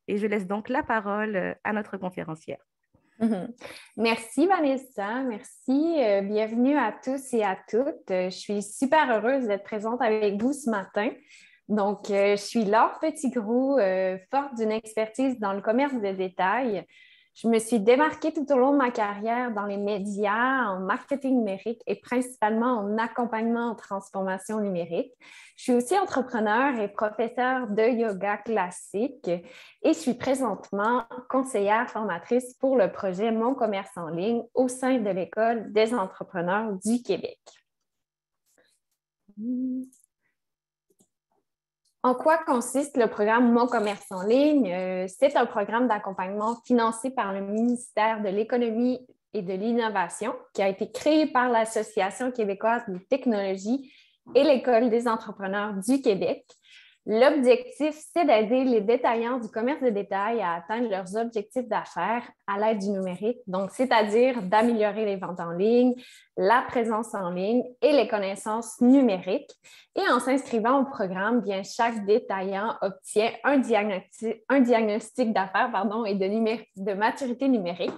Et je laisse donc la parole à notre conférencière. Mhm. Merci Vanessa, merci. Bienvenue à tous et à toutes. Je suis super heureuse d'être présente avec vous ce matin. Donc, je suis Laure Petitgrou, forte d'une expertise dans le commerce de détail. Je me suis démarquée tout au long de ma carrière dans les médias, en marketing numérique et principalement en accompagnement en transformation numérique. Je suis aussi entrepreneur et professeure de yoga classique et je suis présentement conseillère formatrice pour le projet Mon commerce en ligne au sein de l'École des entrepreneurs du Québec. En quoi consiste le programme Mon commerce en ligne? C'est un programme d'accompagnement financé par le ministère de l'Économie et de l'Innovation qui a été créé par l'Association québécoise de technologie et l'École des entrepreneurs du Québec. L'objectif, c'est d'aider les détaillants du commerce de détail à atteindre leurs objectifs d'affaires à l'aide du numérique, donc c'est-à-dire d'améliorer les ventes en ligne, la présence en ligne et les connaissances numériques. Et en s'inscrivant au programme, bien, chaque détaillant obtient un diagnostic d'affaires et de maturité numérique,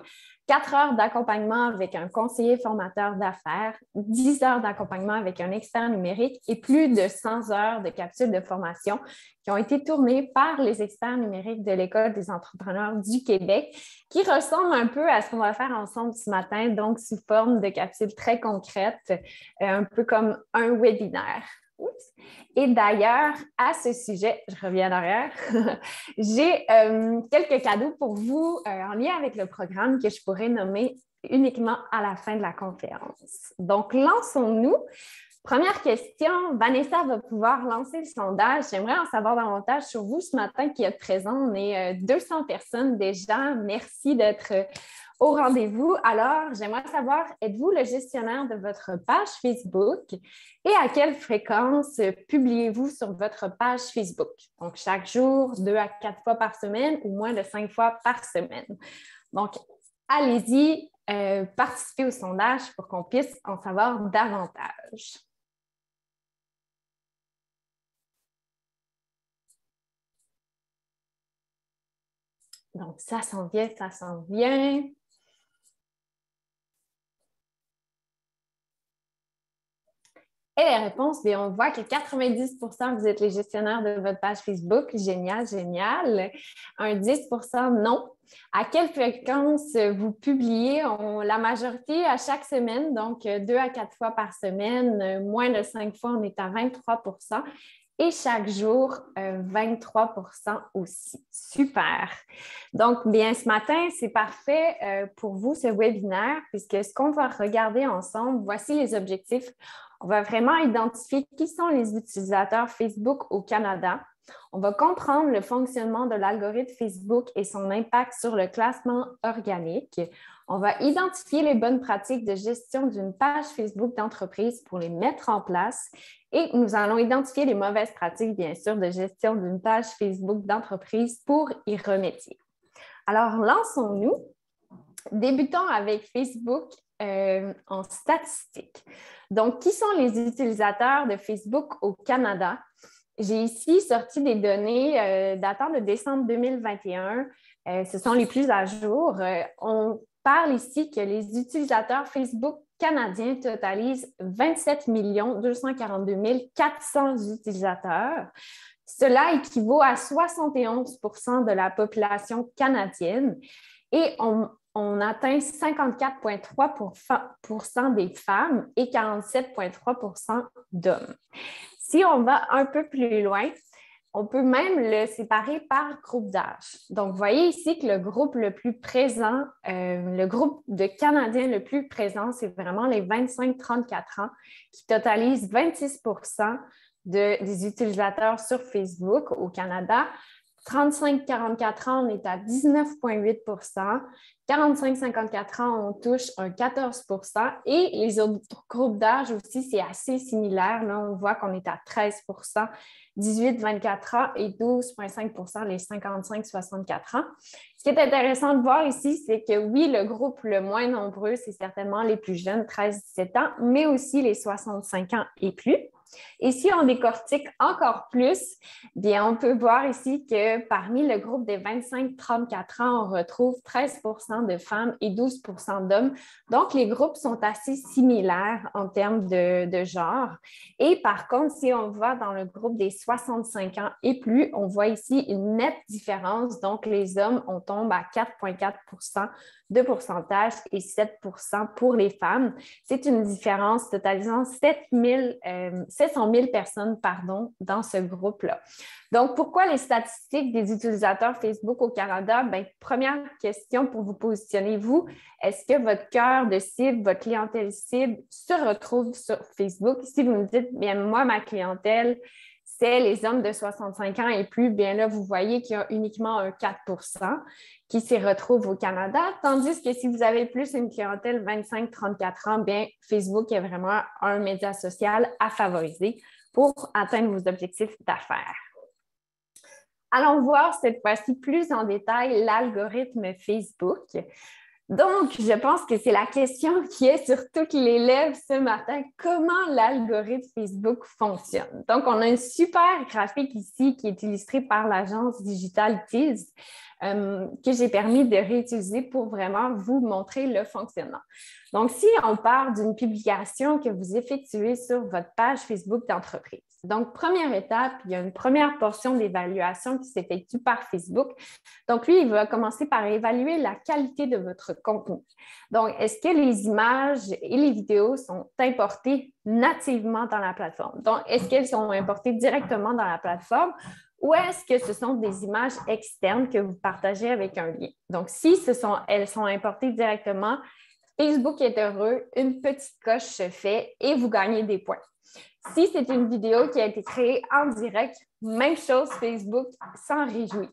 4 heures d'accompagnement avec un conseiller formateur d'affaires, 10 heures d'accompagnement avec un expert numérique et plus de 100 heures de capsules de formation qui ont été tournées par les experts numériques de l'École des entrepreneurs du Québec, qui ressemblent un peu à ce qu'on va faire ensemble ce matin, donc sous forme de capsules très concrètes, un peu comme un webinaire. Oups. Et d'ailleurs, à ce sujet, je reviens en arrière, j'ai quelques cadeaux pour vous en lien avec le programme que je pourrais nommer uniquement à la fin de la conférence. Donc, lançons-nous. Première question, Vanessa va pouvoir lancer le sondage. J'aimerais en savoir davantage sur vous ce matin qui êtes présent. On est 200 personnes déjà. Merci d'être au rendez-vous. Alors, j'aimerais savoir, êtes-vous le gestionnaire de votre page Facebook et à quelle fréquence publiez-vous sur votre page Facebook? Donc, chaque jour, 2 à 4 fois par semaine ou moins de 5 fois par semaine. Donc, allez-y, participez au sondage pour qu'on puisse en savoir davantage. Donc, ça s'en vient, ça s'en vient. Et les réponses, bien, on voit que 90% vous êtes les gestionnaires de votre page Facebook. Génial, génial. Un 10% non. À quelle fréquence vous publiez? La majorité à chaque semaine, donc 2 à 4 fois par semaine. Moins de 5 fois, on est à 23%. Et chaque jour, 23% aussi. Super. Donc, bien, ce matin, c'est parfait pour vous, ce webinaire, puisque ce qu'on va regarder ensemble, voici les objectifs. On va vraiment identifier qui sont les utilisateurs Facebook au Canada. On va comprendre le fonctionnement de l'algorithme Facebook et son impact sur le classement organique. On va identifier les bonnes pratiques de gestion d'une page Facebook d'entreprise pour les mettre en place. Et nous allons identifier les mauvaises pratiques, bien sûr, de gestion d'une page Facebook d'entreprise pour y remédier. Alors, lançons-nous. Débutons avec Facebook en statistiques. Donc, qui sont les utilisateurs de Facebook au Canada? J'ai ici sorti des données datant de décembre 2021. Ce sont les plus à jour. On parle ici que les utilisateurs Facebook canadiens totalisent 27 242 400 utilisateurs. Cela équivaut à 71% de la population canadienne et on atteint 54,3% des femmes et 47,3% d'hommes. Si on va un peu plus loin, on peut même le séparer par groupe d'âge. Donc, vous voyez ici que le groupe le plus présent, le groupe de Canadiens le plus présent, c'est vraiment les 25-34 ans qui totalisent 26% des utilisateurs sur Facebook au Canada. 35-44 ans, on est à 19,8 45-54 ans, on touche un 14 et les autres groupes d'âge aussi, c'est assez similaire. Là, on voit qu'on est à 13 18-24 ans et 12,5 les 55-64 ans. Ce qui est intéressant de voir ici, c'est que oui, le groupe le moins nombreux, c'est certainement les plus jeunes, 13-17 ans, mais aussi les 65 ans et plus. Et si on décortique encore plus, bien, on peut voir ici que parmi le groupe des 25-34 ans, on retrouve 13 de femmes et 12 d'hommes. Donc, les groupes sont assez similaires en termes de genre. Et par contre, si on va dans le groupe des 65 ans et plus, on voit ici une nette différence. Donc, les hommes, on tombe à 4,4 de pourcentage et 7 pour les femmes. C'est une différence totalisant 700 000 personnes dans ce groupe-là. Donc, pourquoi les statistiques des utilisateurs Facebook au Canada? Bien, première question pour vous positionner, vous, est-ce que votre cœur de cible, votre clientèle cible se retrouve sur Facebook? Si vous me dites, bien, moi, ma clientèle, c'est les hommes de 65 ans et plus, bien là, vous voyez qu'il y a uniquement un 4 qui s'y retrouve au Canada, tandis que si vous avez plus une clientèle 25-34 ans, bien, Facebook est vraiment un média social à favoriser pour atteindre vos objectifs d'affaires. Allons voir cette fois-ci plus en détail l'algorithme Facebook. Donc, je pense que c'est la question qui est sur toutes les lèvres ce matin. Comment l'algorithme Facebook fonctionne? Donc, on a une super graphique ici qui est illustrée par l'agence Digital Tease que j'ai permis de réutiliser pour vraiment vous montrer le fonctionnement. Donc, si on part d'une publication que vous effectuez sur votre page Facebook d'entreprise. Donc, première étape, il y a une première portion d'évaluation qui s'effectue par Facebook. Donc, lui, il va commencer par évaluer la qualité de votre contenu. Donc, est-ce que les images et les vidéos sont importées nativement dans la plateforme? Donc, est-ce qu'elles sont importées directement dans la plateforme? Ou est-ce que ce sont des images externes que vous partagez avec un lien? Donc, si elles sont importées directement, Facebook est heureux, une petite coche se fait et vous gagnez des points. Si c'est une vidéo qui a été créée en direct, même chose, Facebook s'en réjouit.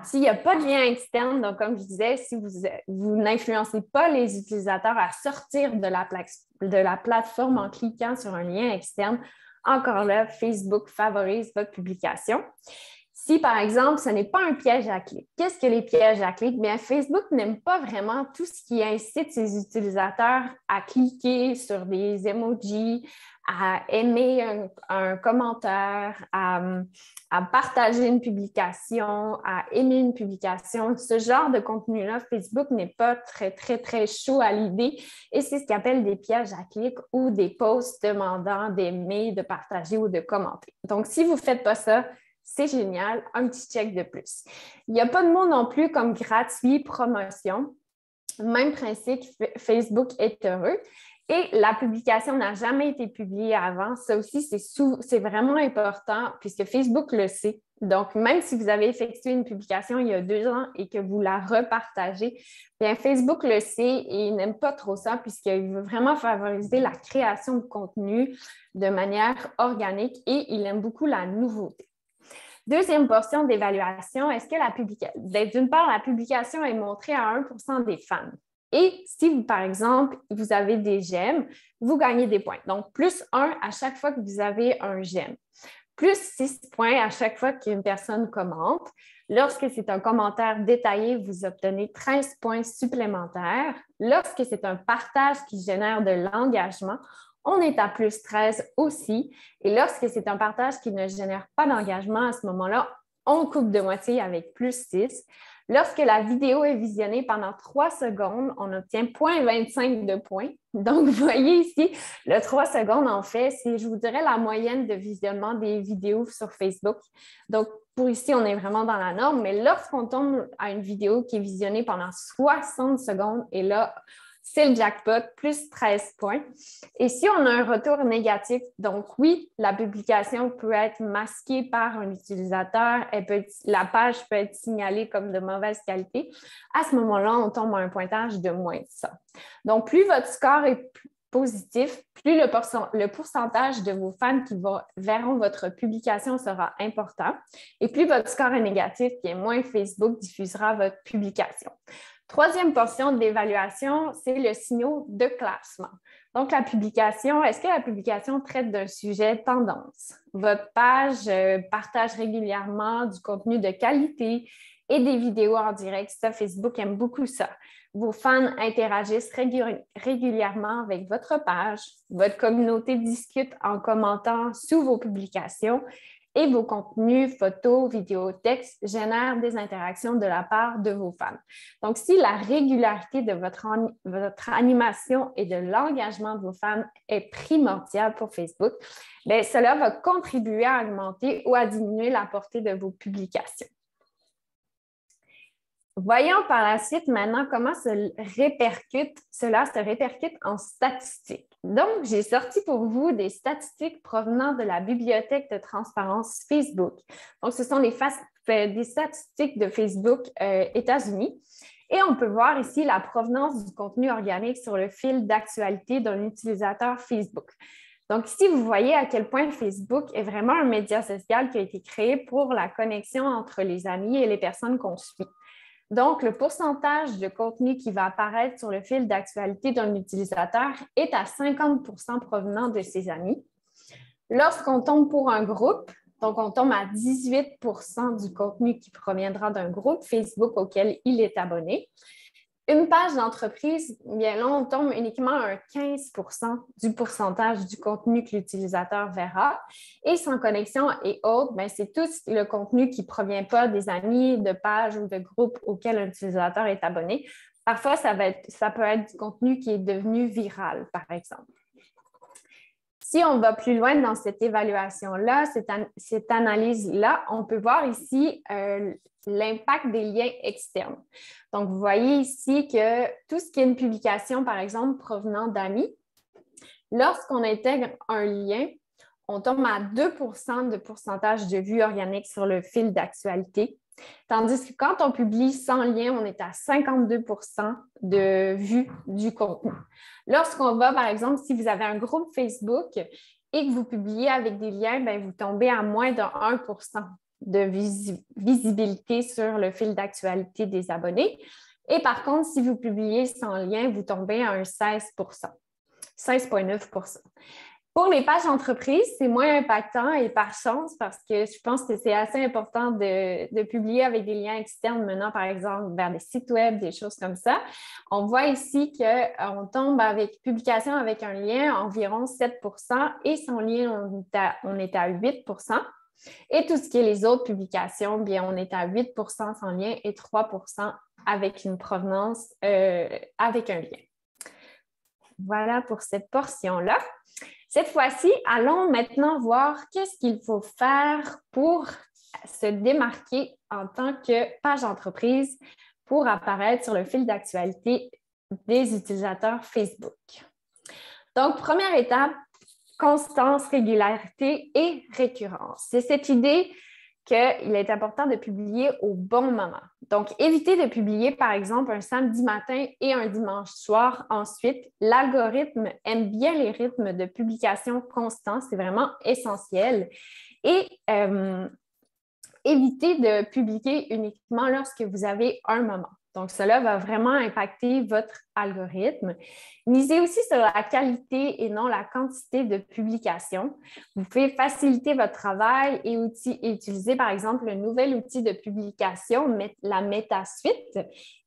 S'il n'y a pas de lien externe, donc comme je disais, si vous n'influencez pas les utilisateurs à sortir de la plateforme en cliquant sur un lien externe, encore là, Facebook favorise votre publication. Si, par exemple, ce n'est pas un piège à clic, qu'est-ce que les pièges à clic? Bien, Facebook n'aime pas vraiment tout ce qui incite ses utilisateurs à cliquer sur des emojis, à aimer un commentaire, à partager une publication, à aimer une publication. Ce genre de contenu-là, Facebook n'est pas très, très, très chaud à l'idée et c'est ce qu'il appelle des pièges à clic ou des posts demandant d'aimer, de partager ou de commenter. Donc, si vous ne faites pas ça, c'est génial, un petit check de plus. Il n'y a pas de mot non plus comme gratuit, promotion. Même principe, Facebook est heureux. Et la publication n'a jamais été publiée avant. Ça aussi, c'est vraiment important puisque Facebook le sait. Donc, même si vous avez effectué une publication il y a 2 ans et que vous la repartagez, bien Facebook le sait et il n'aime pas trop ça puisqu'il veut vraiment favoriser la création de contenu de manière organique et il aime beaucoup la nouveauté. Deuxième portion d'évaluation, est-ce que d'une part, la publication est montrée à 1 des fans? Et si, par exemple, vous avez des j'aime, vous gagnez des points. Donc, plus 1 à chaque fois que vous avez un j'aime. Plus 6 points à chaque fois qu'une personne commente. Lorsque c'est un commentaire détaillé, vous obtenez 13 points supplémentaires. Lorsque c'est un partage qui génère de l'engagement, on est à plus 13 aussi. Et lorsque c'est un partage qui ne génère pas d'engagement, à ce moment-là, on coupe de moitié avec plus 6. Lorsque la vidéo est visionnée pendant 3 secondes, on obtient 0,25 de points. Donc, vous voyez ici, le 3 secondes, en fait, c'est, je vous dirais, la moyenne de visionnement des vidéos sur Facebook. Donc, pour ici, on est vraiment dans la norme. Mais lorsqu'on tombe à une vidéo qui est visionnée pendant 60 secondes, et là, c'est le jackpot, plus 13 points. Et si on a un retour négatif, donc oui, la publication peut être masquée par un utilisateur, la page peut être signalée comme de mauvaise qualité. À ce moment-là, on tombe à un pointage de moins de ça. Donc, plus votre score est positif, plus le pourcentage de vos fans qui verront votre publication sera important. Et plus votre score est négatif, bien moins Facebook diffusera votre publication. Troisième portion de l'évaluation, c'est le signal de classement. Donc, est-ce que la publication traite d'un sujet tendance? Votre page partage régulièrement du contenu de qualité, et des vidéos en direct. Ça, Facebook aime beaucoup ça. Vos fans interagissent régulièrement avec votre page. Votre communauté discute en commentant sous vos publications et vos contenus, photos, vidéos, textes génèrent des interactions de la part de vos fans. Donc, si la régularité de votre animation et de l'engagement de vos fans est primordial pour Facebook, bien, cela va contribuer à augmenter ou à diminuer la portée de vos publications. Voyons par la suite maintenant comment cela se répercute en statistiques. Donc, j'ai sorti pour vous des statistiques provenant de la bibliothèque de transparence Facebook. Donc, ce sont des statistiques de Facebook États-Unis. Et on peut voir ici la provenance du contenu organique sur le fil d'actualité d'un utilisateur Facebook. Donc, ici, vous voyez à quel point Facebook est vraiment un média social qui a été créé pour la connexion entre les amis et les personnes qu'on suit. Donc, le pourcentage de contenu qui va apparaître sur le fil d'actualité d'un utilisateur est à 50% provenant de ses amis. Lorsqu'on tombe pour un groupe, donc on tombe à 18% du contenu qui proviendra d'un groupe Facebook auquel il est abonné. Une page d'entreprise, bien là, on tombe uniquement à un 15% du pourcentage du contenu que l'utilisateur verra. Et sans connexion et autres, bien, c'est tout le contenu qui ne provient pas des amis, de pages ou de groupes auxquels un utilisateur est abonné. Parfois, ça peut être du contenu qui est devenu viral, par exemple. Si on va plus loin dans cette évaluation-là, cette analyse-là, on peut voir ici l'impact des liens externes. Donc, vous voyez ici que tout ce qui est une publication, par exemple, provenant d'amis, lorsqu'on intègre un lien, on tombe à 2% de pourcentage de vues organiques sur le fil d'actualité. Tandis que quand on publie sans lien, on est à 52% de vues du contenu. Lorsqu'on va, par exemple, si vous avez un groupe Facebook et que vous publiez avec des liens, bien, vous tombez à moins de 1% de visibilité sur le fil d'actualité des abonnés. Et par contre, si vous publiez sans lien, vous tombez à un 16,9%. Pour les pages d'entreprise, c'est moins impactant et par chance parce que je pense que c'est assez important de publier avec des liens externes menant, par exemple, vers des sites web, des choses comme ça. On voit ici qu'on tombe avec publication avec un lien environ 7% et sans lien, on est à 8%. Et tout ce qui est les autres publications, bien, on est à 8% sans lien et 3% avec une provenance avec un lien. Voilà pour cette portion-là. Cette fois-ci, allons maintenant voir qu'est-ce qu'il faut faire pour se démarquer en tant que page d'entreprise pour apparaître sur le fil d'actualité des utilisateurs Facebook. Donc, première étape, constance, régularité et récurrence. C'est cette idée qu'il est important de publier au bon moment. Donc, évitez de publier, par exemple, un samedi matin et un dimanche soir. Ensuite, l'algorithme aime bien les rythmes de publication constants. C'est vraiment essentiel. Et évitez de publier uniquement lorsque vous avez un moment. Donc, cela va vraiment impacter votre algorithme. Misez aussi sur la qualité et non la quantité de publications. Vous pouvez faciliter votre travail et utiliser, par exemple, le nouvel outil de publication, la MetaSuite,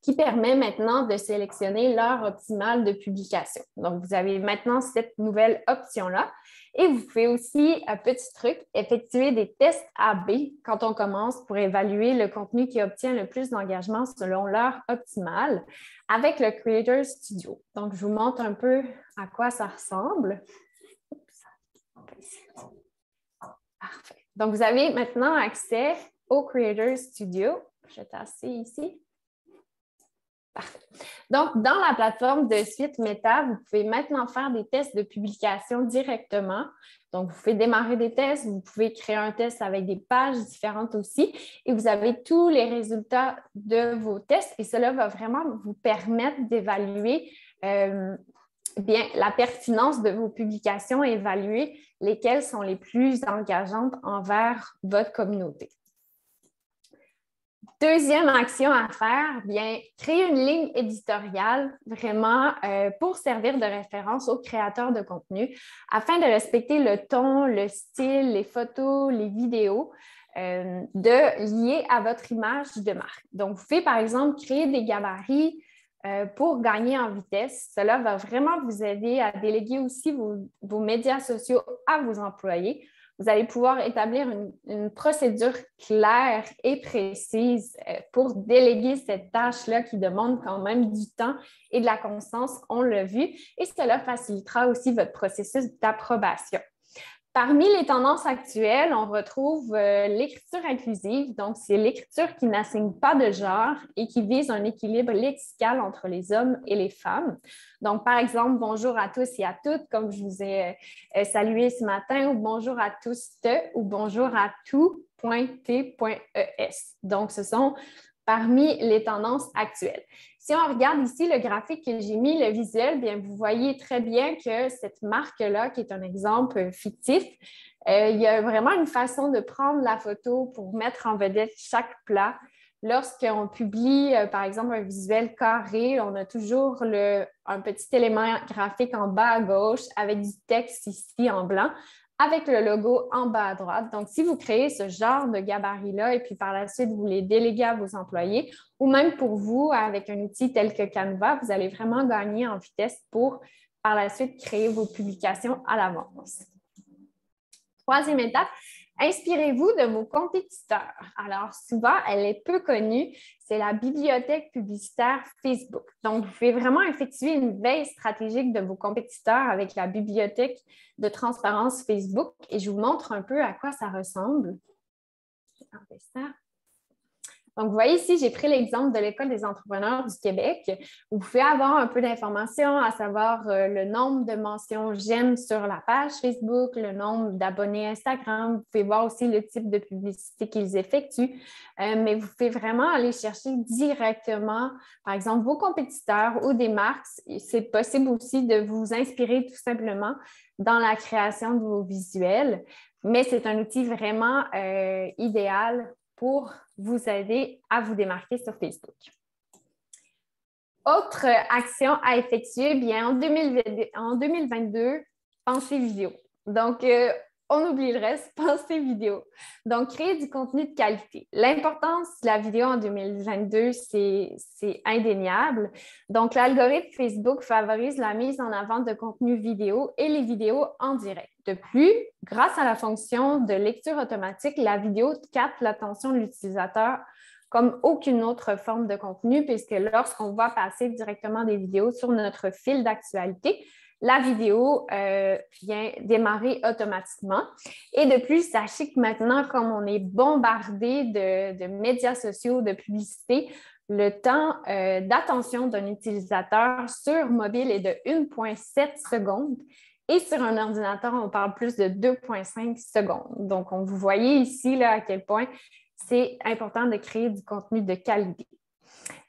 qui permet maintenant de sélectionner l'heure optimale de publication. Donc, vous avez maintenant cette nouvelle option-là. Et vous pouvez aussi, un petit truc, effectuer des tests A/B quand on commence pour évaluer le contenu qui obtient le plus d'engagement selon l'heure optimale avec le Creator Studio. Donc, je vous montre un peu à quoi ça ressemble. Parfait. Donc, vous avez maintenant accès au Creator Studio. Je vais tasser ici. Parfait. Donc, dans la plateforme de suite Meta, vous pouvez maintenant faire des tests de publication directement. Donc, vous pouvez démarrer des tests, vous pouvez créer un test avec des pages différentes aussi et vous avez tous les résultats de vos tests et cela va vraiment vous permettre d'évaluer bien la pertinence de vos publications et évaluer lesquelles sont les plus engageantes envers votre communauté. Deuxième action à faire, bien, créer une ligne éditoriale vraiment pour servir de référence aux créateurs de contenu afin de respecter le ton, le style, les photos, les vidéos de lier à votre image de marque. Donc, vous pouvez, par exemple, créer des gabarits pour gagner en vitesse. Cela va vraiment vous aider à déléguer aussi vos médias sociaux à vos employés. Vous allez pouvoir établir une procédure claire et précise pour déléguer cette tâche-là qui demande quand même du temps et de la constance, on l'a vu, et cela facilitera aussi votre processus d'approbation. Parmi les tendances actuelles, on retrouve l'écriture inclusive. Donc, c'est l'écriture qui n'assigne pas de genre et qui vise un équilibre lexical entre les hommes et les femmes. Donc, par exemple, bonjour à tous et à toutes, comme je vous ai salué ce matin, ou bonjour à tous ou bonjour à tout.t.es. Donc, ce sont parmi les tendances actuelles. Si on regarde ici le graphique que j'ai mis, le visuel, bien, vous voyez très bien que cette marque-là, qui est un exemple fictif, il y a vraiment une façon de prendre la photo pour mettre en vedette chaque plat. Lorsqu'on publie, par exemple, un visuel carré, on a toujours un petit élément graphique en bas à gauche avec du texte ici en blanc, avec le logo en bas à droite. Donc, si vous créez ce genre de gabarit-là et puis par la suite, vous les déléguez à vos employés ou même pour vous, avec un outil tel que Canva, vous allez vraiment gagner en vitesse pour par la suite créer vos publications à l'avance. Troisième étape, inspirez-vous de vos compétiteurs. Alors, souvent, elle est peu connue, c'est la bibliothèque publicitaire Facebook. Donc, vous pouvez vraiment effectuer une veille stratégique de vos compétiteurs avec la bibliothèque de transparence Facebook et je vous montre un peu à quoi ça ressemble. Je vais enlever ça. Donc, vous voyez ici, j'ai pris l'exemple de l'École des entrepreneurs du Québec. Vous pouvez avoir un peu d'informations, à savoir le nombre de mentions j'aime sur la page Facebook, le nombre d'abonnés Instagram. Vous pouvez voir aussi le type de publicité qu'ils effectuent. Mais vous pouvez vraiment aller chercher directement, par exemple, vos compétiteurs ou des marques. C'est possible aussi de vous inspirer tout simplement dans la création de vos visuels. Mais c'est un outil vraiment idéal pour vous aider à vous démarquer sur Facebook. Autre action à effectuer, bien en 2022, pensez vidéo. Donc, on oublie le reste, pensez vidéo. Donc, créer du contenu de qualité. L'importance de la vidéo en 2022, c'est indéniable. Donc, l'algorithme Facebook favorise la mise en avant de contenu vidéo et les vidéos en direct. De plus, grâce à la fonction de lecture automatique, la vidéo capte l'attention de l'utilisateur comme aucune autre forme de contenu, puisque lorsqu'on va passer directement des vidéos sur notre fil d'actualité, la vidéo vient démarrer automatiquement. Et de plus, sachez que maintenant, comme on est bombardé de médias sociaux, de publicité, le temps d'attention d'un utilisateur sur mobile est de 1,7 secondes. Et sur un ordinateur, on parle plus de 2,5 secondes. Donc, vous voyez ici là, à quel point c'est important de créer du contenu de qualité.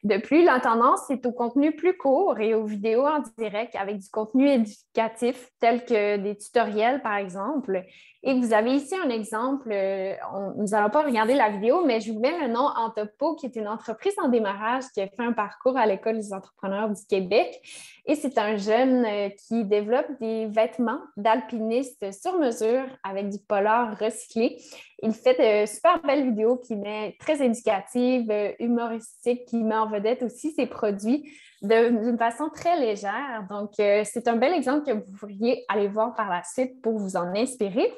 De plus, la tendance, c'est au contenu plus court et aux vidéos en direct avec du contenu éducatif tel que des tutoriels, par exemple. Et vous avez ici un exemple, nous n'allons pas regarder la vidéo, mais je vous mets le nom en topo, qui est une entreprise en démarrage qui a fait un parcours à l'École des entrepreneurs du Québec. Et c'est un jeune qui développe des vêtements d'alpinistes sur mesure avec du polar recyclé. Il fait de super belles vidéos qui met très éducatives, humoristiques, qui met en vedette aussi ses produits d'une façon très légère. Donc, c'est un bel exemple que vous pourriez aller voir par la suite pour vous en inspirer.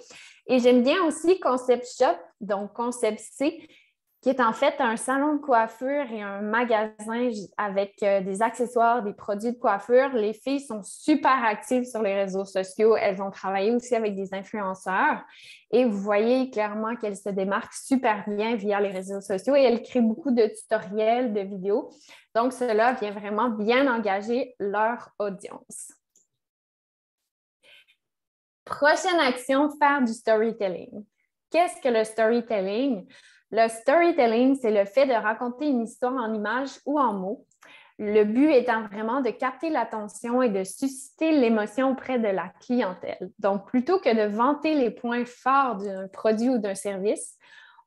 Et j'aime bien aussi Concept Shop, donc Concept C, qui est en fait un salon de coiffure et un magasin avec des accessoires, des produits de coiffure. Les filles sont super actives sur les réseaux sociaux. Elles ont travaillé aussi avec des influenceurs et vous voyez clairement qu'elles se démarquent super bien via les réseaux sociaux et elles créent beaucoup de tutoriels, de vidéos. Donc, cela vient vraiment bien engager leur audience. Prochaine action, faire du storytelling. Qu'est-ce que le storytelling? Le storytelling, c'est le fait de raconter une histoire en images ou en mots. Le but étant vraiment de capter l'attention et de susciter l'émotion auprès de la clientèle. Donc, plutôt que de vanter les points forts d'un produit ou d'un service,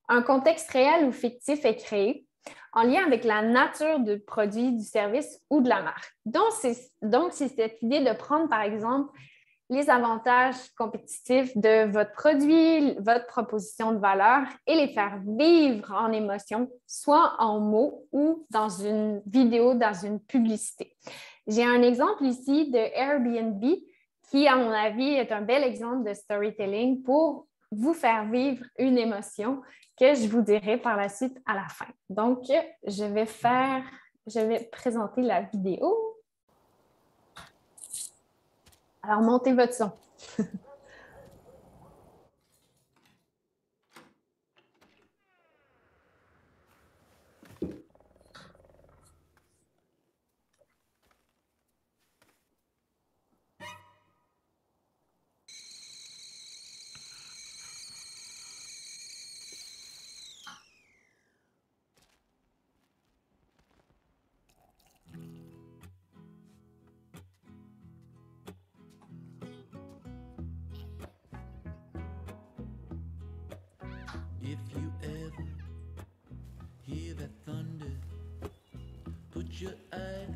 un contexte réel ou fictif est créé en lien avec la nature du produit, du service ou de la marque. Donc, c'est cette idée de prendre, par exemple, les avantages compétitifs de votre produit, votre proposition de valeur et les faire vivre en émotion, soit en mots ou dans une vidéo, dans une publicité. J'ai un exemple ici de Airbnb qui, à mon avis, est un bel exemple de storytelling pour vous faire vivre une émotion que je vous dirai par la suite à la fin. Donc, je vais présenter la vidéo. Alors, montez votre son. If you ever hear that thunder, put your eye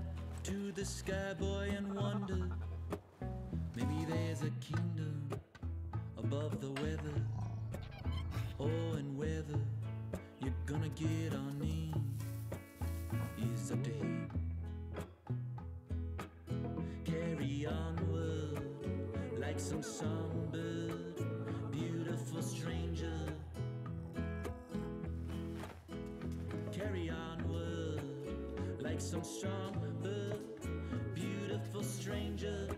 to the sky, boy, and wonder. Maybe there's a kingdom above the weather. Oh, and whether you're gonna get on in is up to him. Carry onward like some songbird, beautiful stranger. Carry onward like some songbird, beautiful stranger.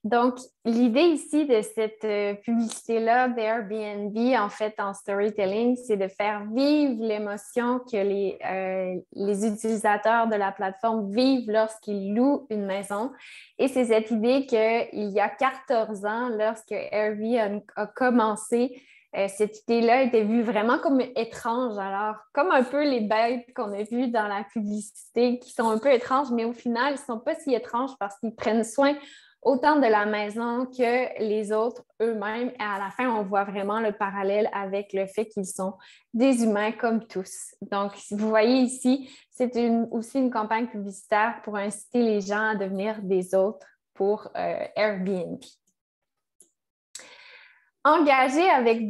Donc, l'idée ici de cette publicité-là d'Airbnb, en fait, en storytelling, c'est de faire vivre l'émotion que les utilisateurs de la plateforme vivent lorsqu'ils louent une maison. Et c'est cette idée qu'il y a 14 ans, lorsque Airbnb a commencé, cette idée-là était vue vraiment comme étrange. Alors, comme un peu les bêtes qu'on a vues dans la publicité qui sont un peu étranges, mais au final, ils ne sont pas si étranges parce qu'ils prennent soin autant de la maison que les autres eux-mêmes. Et à la fin, on voit vraiment le parallèle avec le fait qu'ils sont des humains comme tous. Donc, vous voyez ici, c'est aussi une campagne publicitaire pour inciter les gens à devenir des autres pour Airbnb. Engagez avec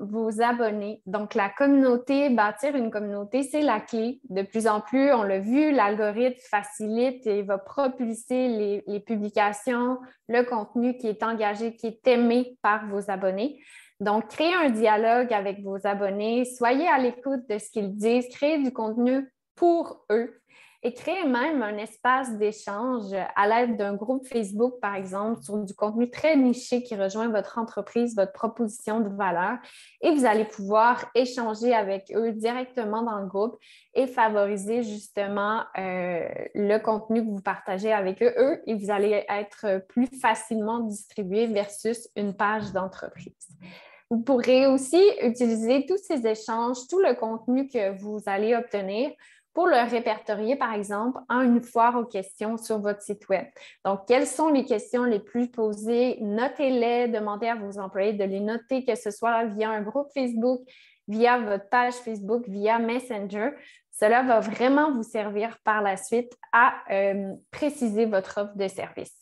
vos abonnés. Donc, la communauté, bâtir une communauté, c'est la clé. De plus en plus, on l'a vu, l'algorithme facilite et va propulser les publications, le contenu qui est engagé, qui est aimé par vos abonnés. Donc, créez un dialogue avec vos abonnés, soyez à l'écoute de ce qu'ils disent, créez du contenu pour eux. Et créer même un espace d'échange à l'aide d'un groupe Facebook, par exemple, sur du contenu très niché qui rejoint votre entreprise, votre proposition de valeur. Et vous allez pouvoir échanger avec eux directement dans le groupe et favoriser justement le contenu que vous partagez avec eux et vous allez être plus facilement distribué versus une page d'entreprise. Vous pourrez aussi utiliser tous ces échanges, tout le contenu que vous allez obtenir pour le répertorier, par exemple, en une foire aux questions sur votre site Web. Donc, quelles sont les questions les plus posées? Notez-les, demandez à vos employés de les noter, que ce soit via un groupe Facebook, via votre page Facebook, via Messenger. Cela va vraiment vous servir par la suite à préciser votre offre de service.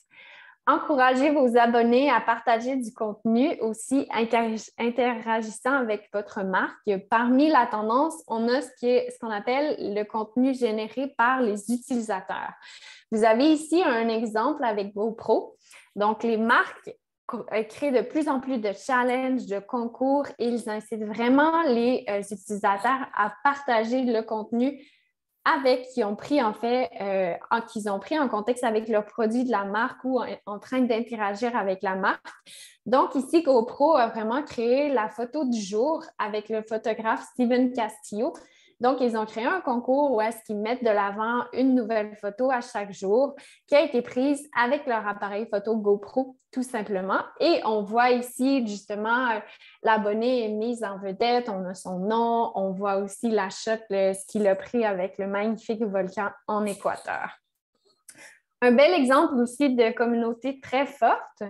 Encouragez vos abonnés à partager du contenu aussi interagissant avec votre marque. Parmi la tendance, on a ce qu'on appelle le contenu généré par les utilisateurs. Vous avez ici un exemple avec GoPro. Donc, les marques créent de plus en plus de challenges, de concours et ils incitent vraiment les utilisateurs à partager le contenu qu'ils ont pris en contexte avec leur produit de la marque ou en train d'interagir avec la marque. Donc, ici, GoPro a vraiment créé la photo du jour avec le photographe Steven Castillo. Donc, ils ont créé un concours où est-ce qu'ils mettent de l'avant une nouvelle photo à chaque jour qui a été prise avec leur appareil photo GoPro, tout simplement. Et on voit ici, justement, l'abonné est mis en vedette, on a son nom, on voit aussi la shot, ce qu'il a pris avec le magnifique volcan en Équateur. Un bel exemple aussi de communauté très forte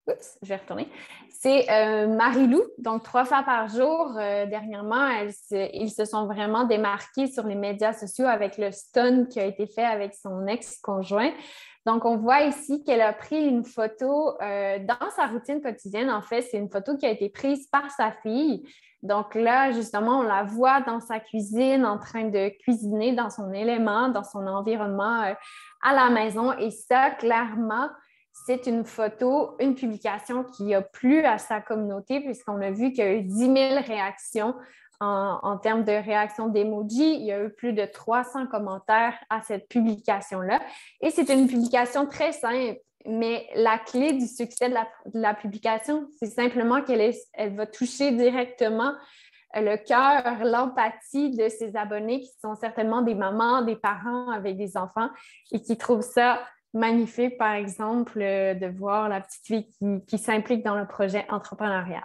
Oups, je vais retourner. C'est Marie-Lou. Donc, 3 fois par jour, dernièrement, ils se sont vraiment démarqués sur les médias sociaux avec le stun qui a été fait avec son ex-conjoint. Donc, on voit ici qu'elle a pris une photo dans sa routine quotidienne. En fait, c'est une photo qui a été prise par sa fille. Donc là, justement, on la voit dans sa cuisine en train de cuisiner dans son élément, dans son environnement à la maison. Et ça, clairement, c'est une photo, une publication qui a plu à sa communauté puisqu'on a vu qu'il y a eu 10 000 réactions en termes de réactions d'emoji. Il y a eu plus de 300 commentaires à cette publication-là. Et c'est une publication très simple, mais la clé du succès de la publication, c'est simplement elle va toucher directement le cœur, l'empathie de ses abonnés qui sont certainement des mamans, des parents avec des enfants et qui trouvent ça magnifique, par exemple, de voir la petite fille qui s'implique dans le projet entrepreneurial.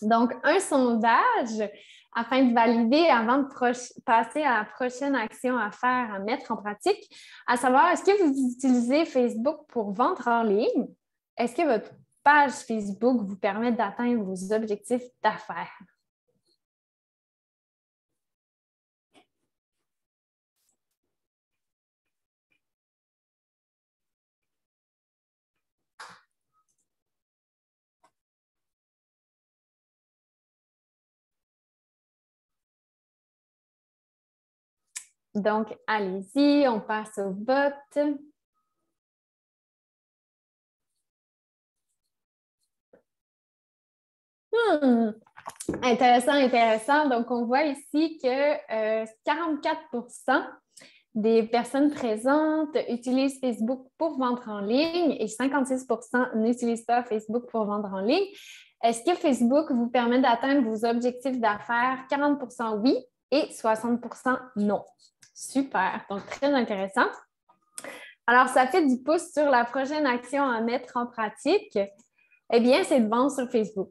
Donc, un sondage afin de valider avant de passer à la prochaine action à faire, à mettre en pratique, à savoir, est-ce que vous utilisez Facebook pour vendre en ligne? Est-ce que votre page Facebook vous permet d'atteindre vos objectifs d'affaires? Donc, allez-y, on passe au vote. Intéressant, intéressant. Donc, on voit ici que 44% des personnes présentes utilisent Facebook pour vendre en ligne et 56% n'utilisent pas Facebook pour vendre en ligne. Est-ce que Facebook vous permet d'atteindre vos objectifs d'affaires? 40% oui et 60% non. Super, donc très intéressant. Alors, ça fait du pouce sur la prochaine action à mettre en pratique. Eh bien, c'est de vendre sur Facebook.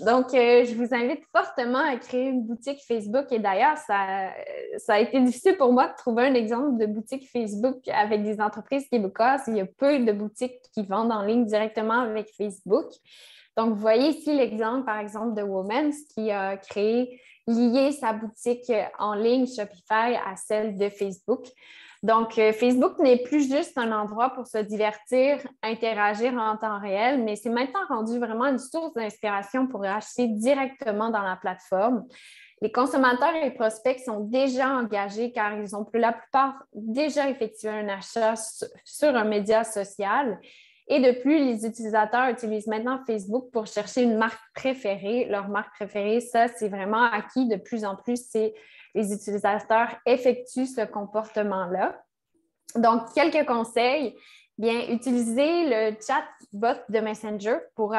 Donc, je vous invite fortement à créer une boutique Facebook. Et d'ailleurs, ça a été difficile pour moi de trouver un exemple de boutique Facebook avec des entreprises québécoises. Il y a peu de boutiques qui vendent en ligne directement avec Facebook. Donc, vous voyez ici l'exemple, par exemple, de Women's qui a lié sa boutique en ligne Shopify à celle de Facebook. Donc, Facebook n'est plus juste un endroit pour se divertir, interagir en temps réel, mais c'est maintenant rendu vraiment une source d'inspiration pour acheter directement dans la plateforme. Les consommateurs et les prospects sont déjà engagés car ils ont pour la plupart déjà effectué un achat sur un média social. Et de plus, les utilisateurs utilisent maintenant Facebook pour chercher une marque préférée. Leur marque préférée, ça, c'est vraiment acquis de plus en plus. Les utilisateurs effectuent ce comportement-là. Donc, quelques conseils. Bien, utilisez le chatbot de Messenger pour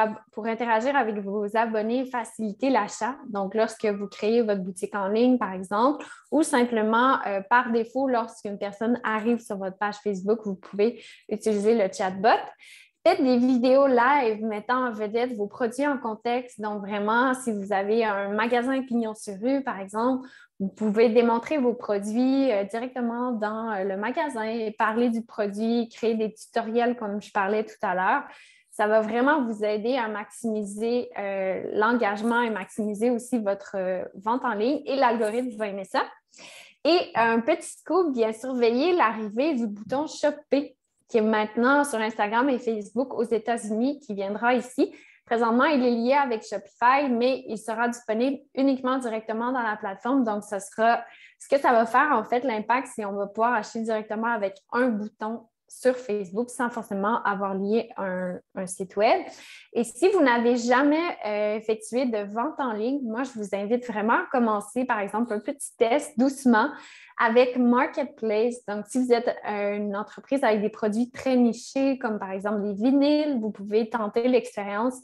interagir avec vos abonnés, faciliter l'achat. Donc, lorsque vous créez votre boutique en ligne, par exemple, ou simplement par défaut, lorsqu'une personne arrive sur votre page Facebook, vous pouvez utiliser le chatbot. Faites des vidéos live mettant en vedette vos produits en contexte. Donc, vraiment, si vous avez un magasin pignon sur rue, par exemple, vous pouvez démontrer vos produits directement dans le magasin et parler du produit, créer des tutoriels comme je parlais tout à l'heure. Ça va vraiment vous aider à maximiser l'engagement et maximiser aussi votre vente en ligne et l'algorithme va aimer ça. Et un petit scoop, bien surveiller l'arrivée du bouton Shopper qui est maintenant sur Instagram et Facebook aux États-Unis, qui viendra ici. Présentement, il est lié avec Shopify, mais il sera disponible uniquement directement dans la plateforme. Donc, ce que ça va faire, en fait, l'impact, c'est qu'on va pouvoir acheter directement avec un bouton sur Facebook sans forcément avoir lié un site web. Et si vous n'avez jamais effectué de vente en ligne, moi, je vous invite vraiment à commencer, par exemple, un petit test doucement avec Marketplace. Donc, si vous êtes une entreprise avec des produits très nichés, comme par exemple des vinyles, vous pouvez tenter l'expérience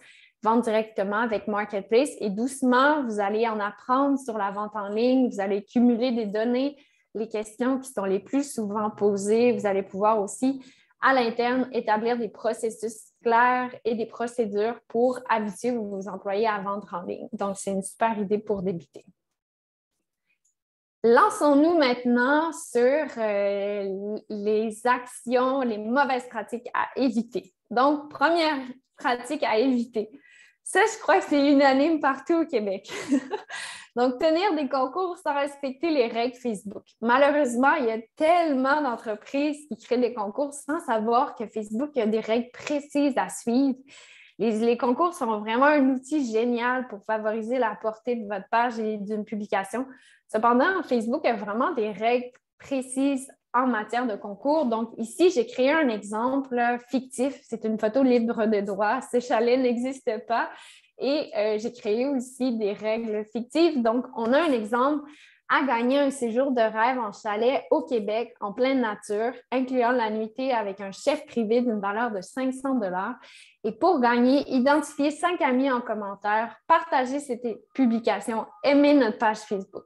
vendre directement avec Marketplace et doucement, vous allez en apprendre sur la vente en ligne, vous allez cumuler des données, les questions qui sont les plus souvent posées. Vous allez pouvoir aussi, à l'interne, établir des processus clairs et des procédures pour habituer vos employés à vendre en ligne. Donc, c'est une super idée pour débuter. Lançons-nous maintenant sur les actions, les mauvaises pratiques à éviter. Donc, première pratique à éviter. Ça, je crois que c'est unanime partout au Québec. Donc, tenir des concours sans respecter les règles Facebook. Malheureusement, il y a tellement d'entreprises qui créent des concours sans savoir que Facebook a des règles précises à suivre. Les concours sont vraiment un outil génial pour favoriser la portée de votre page et d'une publication. Cependant, Facebook a vraiment des règles précises en matière de concours. Donc, ici, j'ai créé un exemple fictif. C'est une photo libre de droit. Ce chalet n'existe pas. Et j'ai créé aussi des règles fictives. Donc, on a un exemple à gagner un séjour de rêve en chalet au Québec, en pleine nature, incluant la nuitée avec un chef privé d'une valeur de 500 $. Et pour gagner, identifiez 5 amis en commentaire, partagez cette publication, aimez notre page Facebook.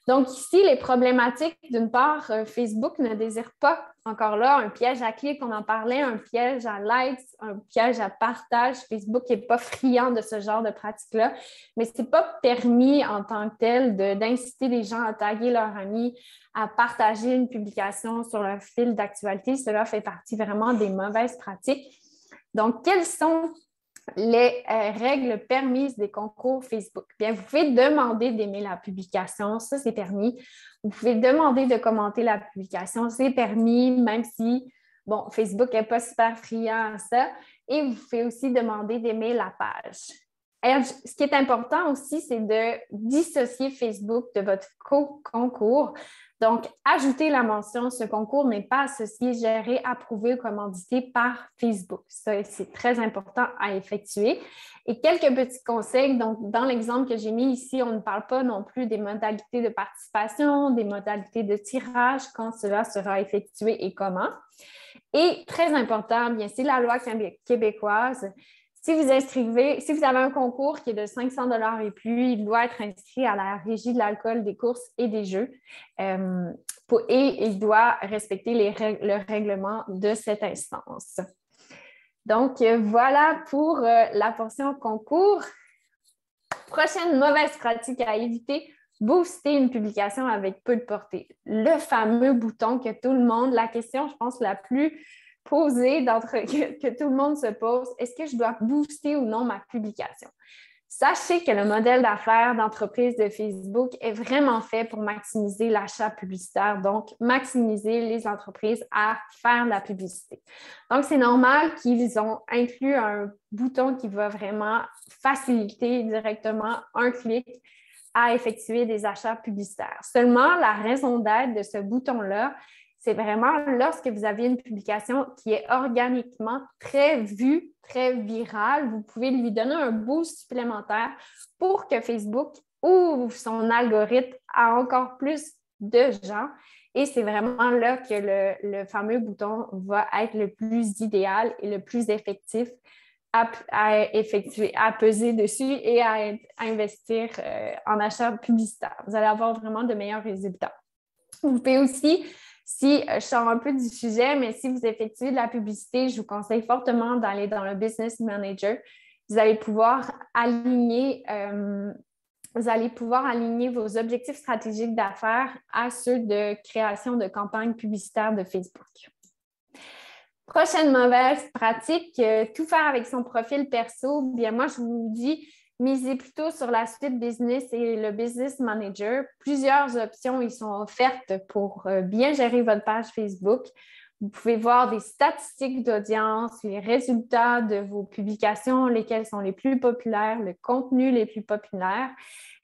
Donc ici, les problématiques, d'une part, Facebook ne désire pas, encore là, un piège à clics, on en parlait, un piège à likes, un piège à partage. Facebook n'est pas friand de ce genre de pratique-là, mais ce n'est pas permis en tant que tel d'inciter les gens à taguer leurs amis, à partager une publication sur leur fil d'actualité. Cela fait partie vraiment des mauvaises pratiques. Donc, quelles sont les règles permises des concours Facebook? Bien, vous pouvez demander d'aimer la publication, ça c'est permis. Vous pouvez demander de commenter la publication, c'est permis, même si, bon, Facebook n'est pas super friand à ça. Et vous pouvez aussi demander d'aimer la page. Et ce qui est important aussi, c'est de dissocier Facebook de votre concours. Donc, ajoutez la mention « Ce concours n'est pas associé, géré, approuvé ou commandité par Facebook ». Ça, c'est très important à effectuer. Et quelques petits conseils. Donc, dans l'exemple que j'ai mis ici, on ne parle pas non plus des modalités de participation, des modalités de tirage, quand cela sera effectué et comment. Et très important, bien, c'est la loi québécoise. Si vous avez un concours qui est de 500 $ et plus, il doit être inscrit à la Régie de l'alcool, des courses et des jeux. Et il doit respecter le règlement de cette instance. Donc, voilà pour la portion concours. Prochaine mauvaise pratique à éviter, booster une publication avec peu de portée. Le fameux bouton que tout le monde, la question, je pense, la plus posée que tout le monde se pose, est-ce que je dois booster ou non ma publication? Sachez que le modèle d'affaires d'entreprise de Facebook est vraiment fait pour maximiser l'achat publicitaire, donc maximiser les entreprises à faire de la publicité. Donc, c'est normal qu'ils ont inclus un bouton qui va vraiment faciliter directement un clic à effectuer des achats publicitaires. Seulement, la raison d'être de ce bouton-là, c'est vraiment lorsque vous avez une publication qui est organiquement très vue, très virale, vous pouvez lui donner un boost supplémentaire pour que Facebook ouvre son algorithme à encore plus de gens. Et c'est vraiment là que le fameux bouton va être le plus idéal et le plus effectif à effectuer, à peser dessus et à investir en achat publicitaire. Vous allez avoir vraiment de meilleurs résultats. Vous pouvez aussi, si je sors un peu du sujet, mais si vous effectuez de la publicité, je vous conseille fortement d'aller dans le Business Manager. Vous allez pouvoir aligner vos objectifs stratégiques d'affaires à ceux de création de campagnes publicitaires de Facebook. Prochaine mauvaise pratique, tout faire avec son profil perso. Bien, moi, je vous dis, misez plutôt sur la suite Business et le Business Manager. Plusieurs options y sont offertes pour bien gérer votre page Facebook. Vous pouvez voir des statistiques d'audience, les résultats de vos publications, lesquelles sont les plus populaires, le contenu les plus populaires.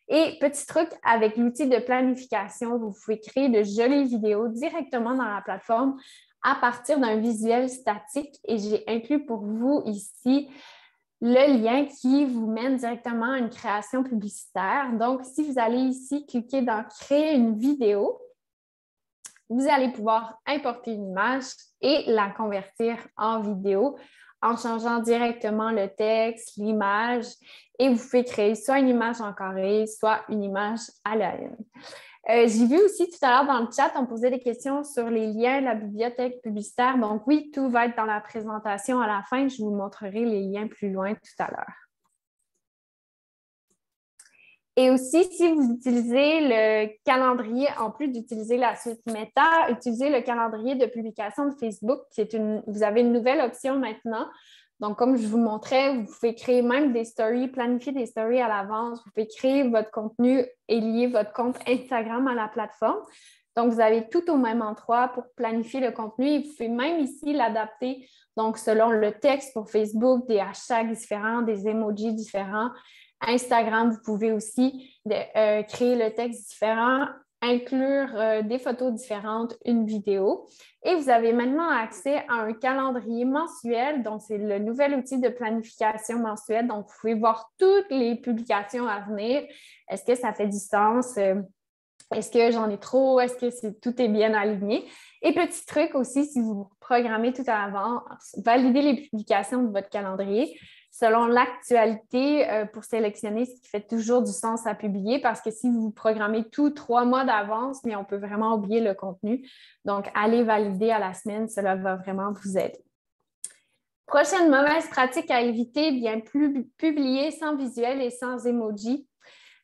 Et petit truc, avec l'outil de planification, vous pouvez créer de jolies vidéos directement dans la plateforme à partir d'un visuel statique. Et j'ai inclus pour vous ici le lien qui vous mène directement à une création publicitaire. Donc, si vous allez ici cliquer dans « Créer une vidéo », vous allez pouvoir importer une image et la convertir en vidéo en changeant directement le texte, l'image, et vous pouvez créer soit une image en carré, soit une image à la une. J'ai vu aussi tout à l'heure dans le chat, on posait des questions sur les liens de la bibliothèque publicitaire. Donc oui, tout va être dans la présentation à la fin. Je vous montrerai les liens plus loin tout à l'heure. Et aussi, si vous utilisez le calendrier, en plus d'utiliser la suite Meta, utilisez le calendrier de publication de Facebook. Vous avez une nouvelle option maintenant. Donc, comme je vous montrais, vous pouvez créer même des stories, planifier des stories à l'avance. Vous pouvez créer votre contenu et lier votre compte Instagram à la plateforme. Donc, vous avez tout au même endroit pour planifier le contenu. Et vous pouvez même ici l'adapter, donc selon le texte pour Facebook, des hashtags différents, des emojis différents. Instagram, vous pouvez aussi créer le texte différent, inclure des photos différentes, une vidéo. Et vous avez maintenant accès à un calendrier mensuel. Donc, c'est le nouvel outil de planification mensuelle. Donc, vous pouvez voir toutes les publications à venir. Est-ce que ça fait du sens? Est-ce que j'en ai trop? Est-ce que tout est bien aligné? Et petit truc aussi, si vous programmez tout à l'avance, validez les publications de votre calendrier selon l'actualité pour sélectionner ce qui fait toujours du sens à publier, parce que si vous programmez tout 3 mois d'avance, mais on peut vraiment oublier le contenu. Donc, allez valider à la semaine, cela va vraiment vous aider. Prochaine mauvaise pratique à éviter, bien publier sans visuel et sans emoji.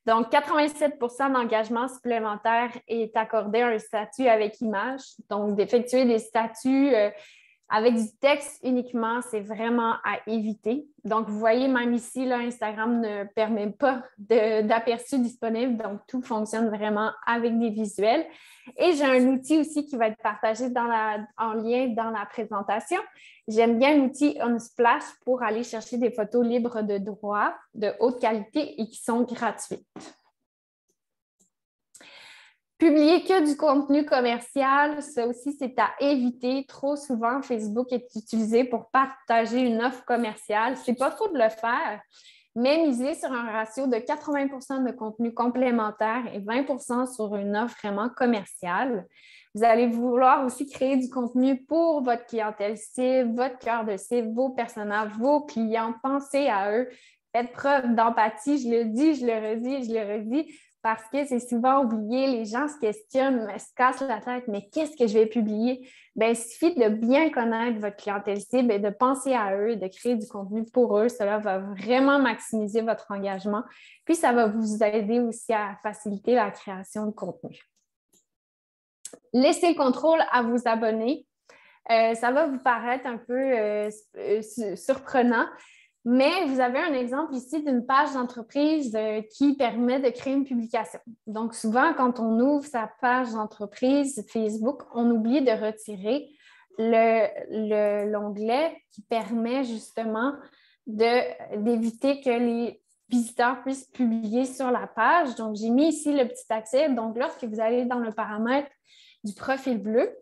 Donc, 87 d'engagement supplémentaire est accordé à un statut avec image. Donc, d'effectuer des statuts avec du texte uniquement, c'est vraiment à éviter. Donc, vous voyez, même ici, là, Instagram ne permet pas d'aperçu disponible. Donc, tout fonctionne vraiment avec des visuels. Et j'ai un outil aussi qui va être partagé en lien dans la présentation. J'aime bien l'outil Unsplash pour aller chercher des photos libres de droit, de haute qualité et qui sont gratuites. Publier que du contenu commercial, ça aussi, c'est à éviter. Trop souvent, Facebook est utilisé pour partager une offre commerciale. Ce n'est pas faux de le faire, mais miser sur un ratio de 80 de contenu complémentaire et 20 sur une offre vraiment commerciale. Vous allez vouloir aussi créer du contenu pour votre clientèle cible, votre cœur de cible, vos personnages, vos clients. Pensez à eux. Faites preuve d'empathie. Je le dis, je le redis, je le redis. Parce que c'est souvent oublié, les gens se questionnent, se cassent la tête, mais qu'est-ce que je vais publier? Bien, il suffit de bien connaître votre clientèle cible et de penser à eux et de créer du contenu pour eux. Cela va vraiment maximiser votre engagement. Puis, ça va vous aider aussi à faciliter la création de contenu. Laissez le contrôle à vos abonnés. Ça va vous paraître un peu surprenant, mais vous avez un exemple ici d'une page d'entreprise qui permet de créer une publication. Donc, souvent, quand on ouvre sa page d'entreprise Facebook, on oublie de retirer l'onglet qui permet justement d'éviter que les visiteurs puissent publier sur la page. Donc, j'ai mis ici le petit accès. Donc, lorsque vous allez dans le paramètre du profil bleu,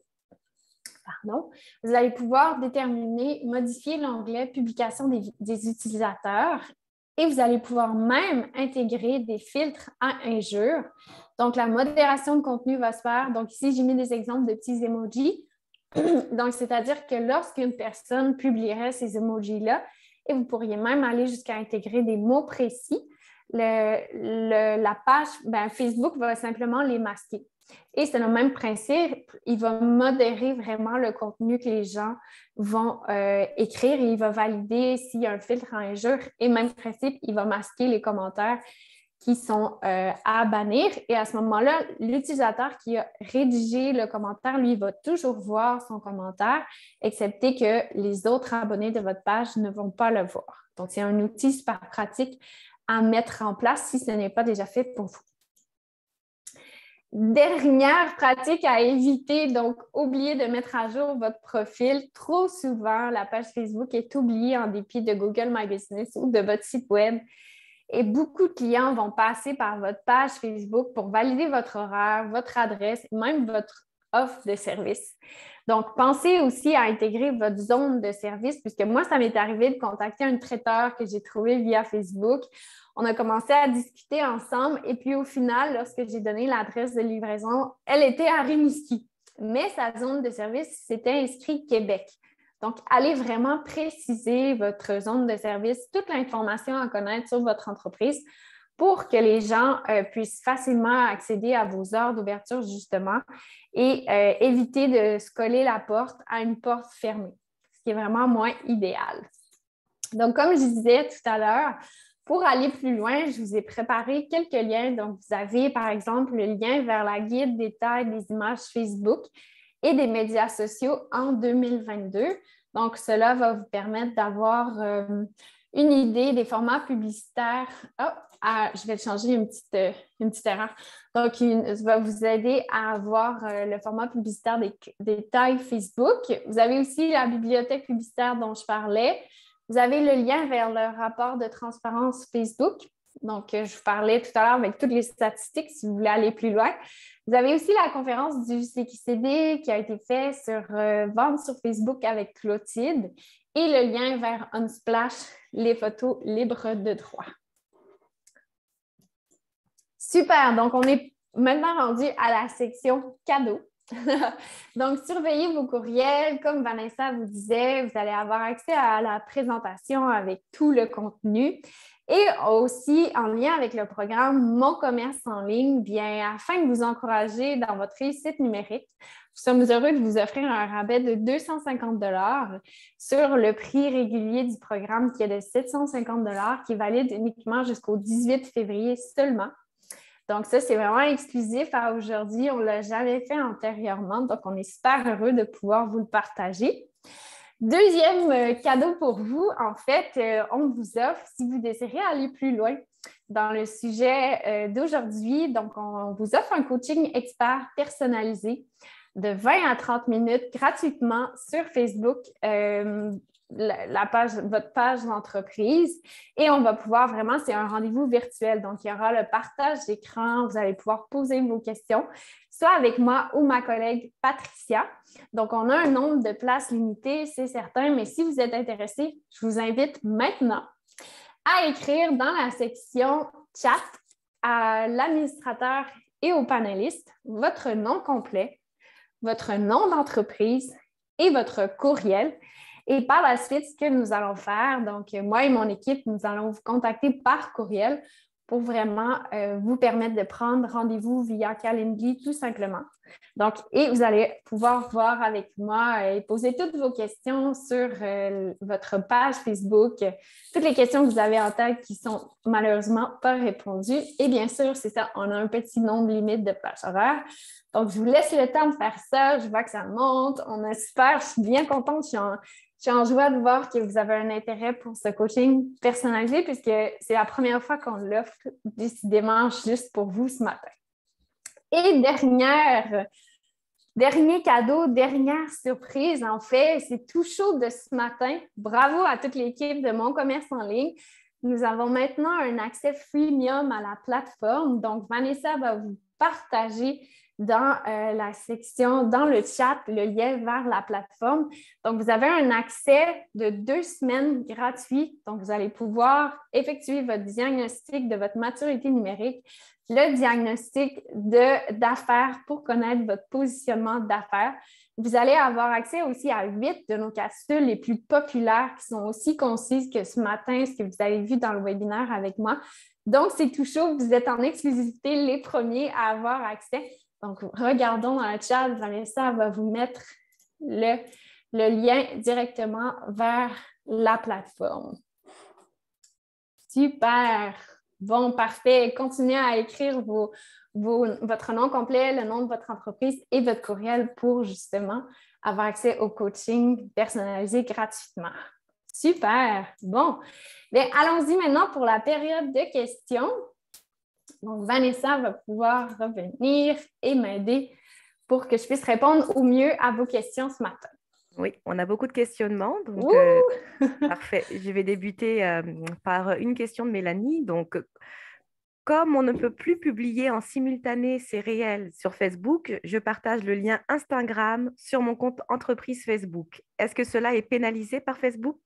vous allez pouvoir modifier l'onglet Publication des utilisateurs et vous allez pouvoir même intégrer des filtres à injures. Donc, la modération de contenu va se faire. Donc, ici, j'ai mis des exemples de petits emojis. Donc, c'est-à-dire que lorsqu'une personne publierait ces emojis-là, et vous pourriez même aller jusqu'à intégrer des mots précis, la page, Facebook va simplement les masquer. Et c'est le même principe, il va modérer vraiment le contenu que les gens vont écrire et il va valider s'il y a un filtre en injure. Et même principe, il va masquer les commentaires qui sont à bannir. Et à ce moment-là, l'utilisateur qui a rédigé le commentaire, lui, va toujours voir son commentaire, excepté que les autres abonnés de votre page ne vont pas le voir. Donc, c'est un outil super pratique à mettre en place si ce n'est pas déjà fait pour vous. Dernière pratique à éviter, donc oubliez de mettre à jour votre profil. Trop souvent, la page Facebook est oubliée en dépit de Google My Business ou de votre site web. Et beaucoup de clients vont passer par votre page Facebook pour valider votre horaire, votre adresse et même votre offre de service. Donc, pensez aussi à intégrer votre zone de service, puisque moi, ça m'est arrivé de contacter un traiteur que j'ai trouvé via Facebook. On a commencé à discuter ensemble et puis au final, lorsque j'ai donné l'adresse de livraison, elle était à Rimouski, mais sa zone de service s'était inscrite Québec. Donc, allez vraiment préciser votre zone de service, toute l'information à connaître sur votre entreprise pour que les gens puissent facilement accéder à vos heures d'ouverture, justement, et éviter de se coller la porte à une porte fermée, ce qui est vraiment moins idéal. Donc, comme je disais tout à l'heure, Pour aller plus loin, je vous ai préparé quelques liens. Donc, vous avez, par exemple, le lien vers la guide détail des images Facebook et des médias sociaux en 2022. Donc, cela va vous permettre d'avoir une idée des formats publicitaires. Je vais changer une petite erreur. Donc, ça va vous aider à avoir le format publicitaire des tailles Facebook. Vous avez aussi la bibliothèque publicitaire dont je parlais. Vous avez le lien vers le rapport de transparence Facebook. Donc, je vous parlais tout à l'heure avec toutes les statistiques si vous voulez aller plus loin. Vous avez aussi la conférence du CQCD qui a été faite sur Vente sur Facebook avec Clotilde et le lien vers Unsplash, les photos libres de droit. Super! Donc, on est maintenant rendu à la section cadeaux. Donc, surveillez vos courriels. Comme Vanessa vous disait, vous allez avoir accès à la présentation avec tout le contenu. Et aussi, en lien avec le programme Mon commerce en ligne, bien, afin de vous encourager dans votre réussite numérique, nous sommes heureux de vous offrir un rabais de 250 $ sur le prix régulier du programme qui est de 750 $ qui est valide uniquement jusqu'au 18 février seulement. Donc, ça, c'est vraiment exclusif à aujourd'hui. On ne l'a jamais fait antérieurement, donc on est super heureux de pouvoir vous le partager. Deuxième cadeau pour vous, en fait, on vous offre, si vous désirez aller plus loin dans le sujet d'aujourd'hui, donc on vous offre un coaching expert personnalisé de 20 à 30 minutes gratuitement sur Facebook, votre page d'entreprise, et on va pouvoir vraiment, c'est un rendez-vous virtuel, donc il y aura le partage d'écran, vous allez pouvoir poser vos questions, soit avec moi ou ma collègue Patricia. Donc, on a un nombre de places limitées, c'est certain, mais si vous êtes intéressé, je vous invite maintenant à écrire dans la section chat à l'administrateur et aux panélistes votre nom complet, votre nom d'entreprise et votre courriel. Et par la suite, ce que nous allons faire, donc moi et mon équipe, nous allons vous contacter par courriel pour vraiment vous permettre de prendre rendez-vous via Calendly tout simplement. Donc, et vous allez pouvoir voir avec moi et poser toutes vos questions sur votre page Facebook, toutes les questions que vous avez en tête qui sont malheureusement pas répondues. Et bien sûr, c'est ça, on a un petit nombre limite de plages horaires. Donc, je vous laisse le temps de faire ça. Je vois que ça monte. On est super. Je suis bien contente. Je suis en joie de voir que vous avez un intérêt pour ce coaching personnalisé puisque c'est la première fois qu'on l'offre décidément juste pour vous ce matin. Et dernier cadeau, dernière surprise, en fait, c'est tout chaud de ce matin. Bravo à toute l'équipe de Mon commerce en ligne. Nous avons maintenant un accès freemium à la plateforme. Donc, Vanessa va vous partager dans la section, dans le chat, le lien vers la plateforme. Donc, vous avez un accès de 2 semaines gratuit. Donc, vous allez pouvoir effectuer votre diagnostic de votre maturité numérique, le diagnostic d'affaires pour connaître votre positionnement d'affaires. Vous allez avoir accès aussi à 8 de nos capsules les plus populaires qui sont aussi concises que ce matin, ce que vous avez vu dans le webinaire avec moi. Donc, c'est tout chaud. Vous êtes en exclusivité les premiers à avoir accès. Donc, regardons dans le chat, Vanessa va vous mettre le lien directement vers la plateforme. Super! Bon, parfait. Continuez à écrire votre nom complet, le nom de votre entreprise et votre courriel pour justement avoir accès au coaching personnalisé gratuitement. Super! Bon, bien, allons-y maintenant pour la période de questions. Donc, Vanessa va pouvoir revenir et m'aider pour que je puisse répondre au mieux à vos questions ce matin. Oui, on a beaucoup de questionnements, donc parfait. Je vais débuter par une question de Mélanie. Donc, comme on ne peut plus publier en simultané ces réels sur Facebook, je partage le lien Instagram sur mon compte entreprise Facebook. Est-ce que cela est pénalisé par Facebook?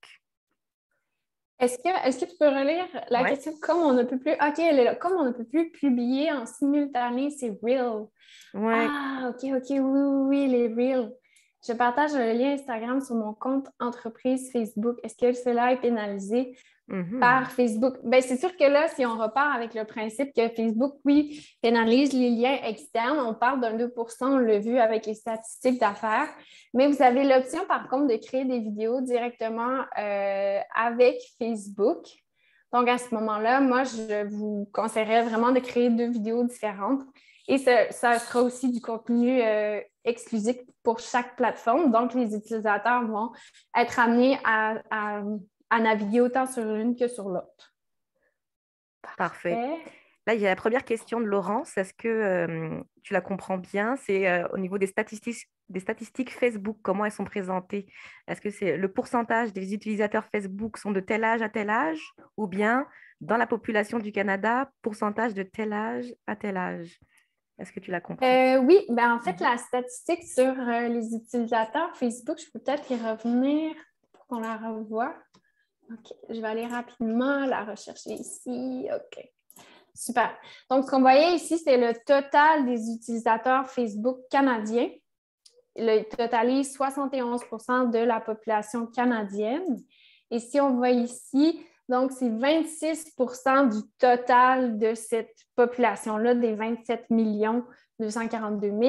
Est-ce que tu peux relire la question? Comme on ne peut plus... OK, elle est là. Comme on ne peut plus publier en simultané, c'est Reel. Ouais. Ah, OK, oui, les Reels. Je partage le lien Instagram sur mon compte entreprise Facebook. Est-ce que cela est pénalisé par Facebook? Bien, c'est sûr que là, si on repart avec le principe que Facebook, oui, pénalise les liens externes, on parle d'un 2 %, on l'a vu avec les statistiques d'affaires, mais vous avez l'option, par contre, de créer des vidéos directement avec Facebook Donc, à ce moment-là, moi, je vous conseillerais vraiment de créer 2 vidéos différentes. Et ça sera aussi du contenu exclusif pour chaque plateforme. Donc, les utilisateurs vont être amenés à naviguer autant sur l'une que sur l'autre. Parfait. Là, il y a la première question de Laurence. Est-ce que tu la comprends bien? C'est au niveau des statistiques Facebook, comment elles sont présentées? Est-ce que c'est le pourcentage des utilisateurs Facebook sont de tel âge à tel âge? Ou bien, dans la population du Canada, pourcentage de tel âge à tel âge? Est-ce que tu la comprends? Oui, ben en fait, la statistique sur les utilisateurs Facebook, je peux peut-être y revenir pour qu'on la revoie. OK, je vais aller rapidement la rechercher ici. OK. Super. Donc, ce qu'on voyait ici, c'est le total des utilisateurs Facebook canadiens. Il totalise 71 de la population canadienne. Et si on voit ici, donc c'est 26 du total de cette population-là, des 27 242 000.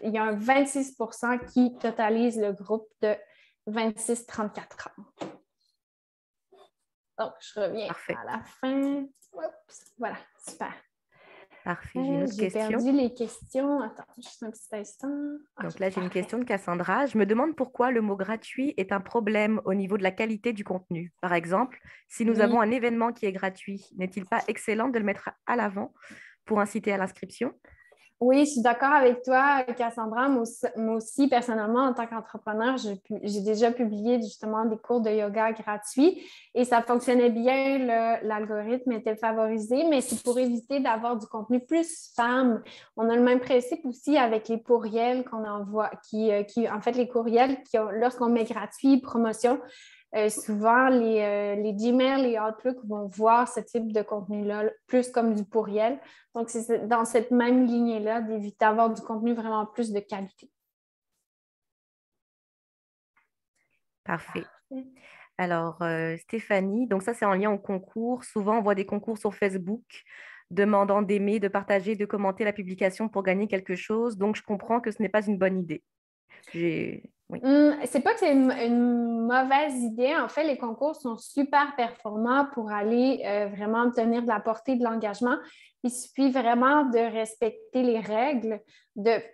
Il y a un 26 qui totalise le groupe de 26-34 ans. Donc, je reviens à la fin. Oups, voilà, super. Parfait, j'ai une autre question. J'ai perdu les questions. Attends, juste un petit instant. Donc là, j'ai une question de Cassandra. Je me demande pourquoi le mot gratuit est un problème au niveau de la qualité du contenu. Par exemple, si nous avons un événement qui est gratuit, n'est-il pas excellent de le mettre à l'avant pour inciter à l'inscription? Oui, je suis d'accord avec toi, Cassandra. Moi aussi, personnellement, en tant qu'entrepreneur, j'ai déjà publié justement des cours de yoga gratuits et ça fonctionnait bien, l'algorithme était favorisé, mais c'est pour éviter d'avoir du contenu plus spam. On a le même principe aussi avec les courriels qu'on envoie, en fait, les courriels lorsqu'on met gratuit, promotion, souvent, les Gmail et Outlook vont voir ce type de contenu-là plus comme du pourriel. Donc, c'est dans cette même lignée-là d'éviter d'avoir du contenu vraiment plus de qualité. Parfait. Alors, Stéphanie, donc ça, c'est en lien au concours. Souvent, on voit des concours sur Facebook demandant d'aimer, de partager, de commenter la publication pour gagner quelque chose. Donc, je comprends que ce n'est pas une bonne idée. Oui. C'est pas que c'est une mauvaise idée. En fait, les concours sont super performants pour aller vraiment obtenir de la portée de l'engagement. Il suffit vraiment de respecter les règles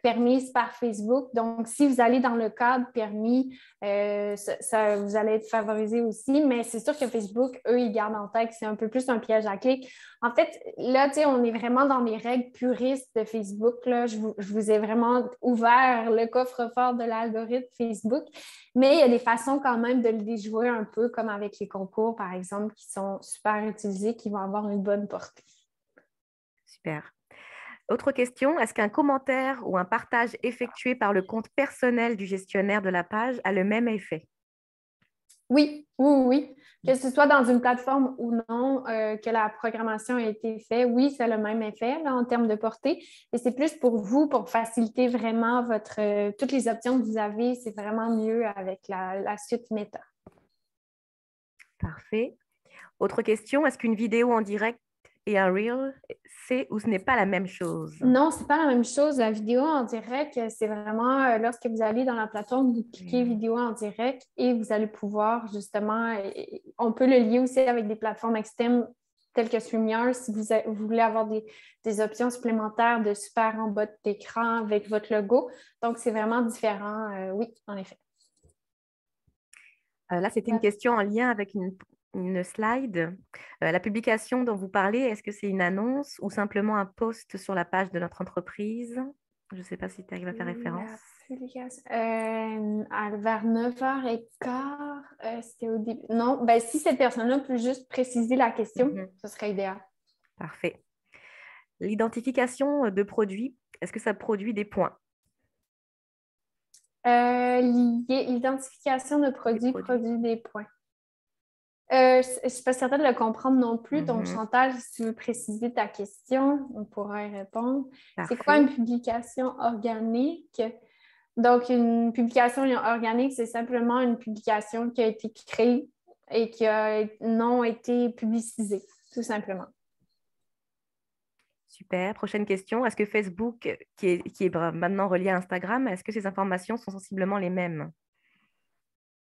permises par Facebook. Donc, si vous allez dans le cadre permis, vous allez être favorisé aussi. Mais c'est sûr que Facebook, eux, ils gardent en tête que c'est un peu plus un piège à clic. En fait, là, tu sais, on est vraiment dans les règles puristes de Facebook. Là. Je vous ai vraiment ouvert le coffre-fort de l'algorithme Facebook. Mais il y a des façons quand même de le déjouer un peu, comme avec les concours, par exemple, qui sont super utilisés, qui vont avoir une bonne portée. Super. Autre question, est-ce qu'un commentaire ou un partage effectué par le compte personnel du gestionnaire de la page a le même effet? Oui. Que ce soit dans une plateforme ou non, que la programmation a été faite, oui, ça a le même effet là, en termes de portée. Et c'est plus pour vous, pour faciliter vraiment toutes les options que vous avez, c'est vraiment mieux avec la suite Meta. Parfait. Autre question, est-ce qu'une vidéo en direct et un reel, c'est ou ce n'est pas la même chose? Non, ce n'est pas la même chose. La vidéo en direct, c'est vraiment lorsque vous allez dans la plateforme, vous cliquez vidéo en direct et vous allez pouvoir justement, on peut le lier aussi avec des plateformes externes telles que StreamYard si vous voulez avoir des options supplémentaires de super en bas de l'écran avec votre logo. Donc, c'est vraiment différent. Oui, en effet. Là, c'était une question en lien avec une slide. La publication dont vous parlez, est-ce que c'est une annonce ou simplement un post sur la page de notre entreprise? Je ne sais pas si tu arrives à faire référence. La publication, vers 9h15, c'était au début. Non, ben, si cette personne-là peut juste préciser la question, ce serait idéal. Parfait. L'identification de produits, est-ce que ça produit des points? L'identification de produit produit des points. Je ne suis pas certaine de le comprendre non plus. Donc, Chantal, si tu veux préciser ta question, on pourra y répondre. Parfait. C'est quoi une publication organique? Donc, une publication organique, c'est simplement une publication qui a été créée et qui a non été publicisée, tout simplement. Super. Prochaine question. Est-ce que Facebook, qui est maintenant relié à Instagram, est-ce que ces informations sont sensiblement les mêmes?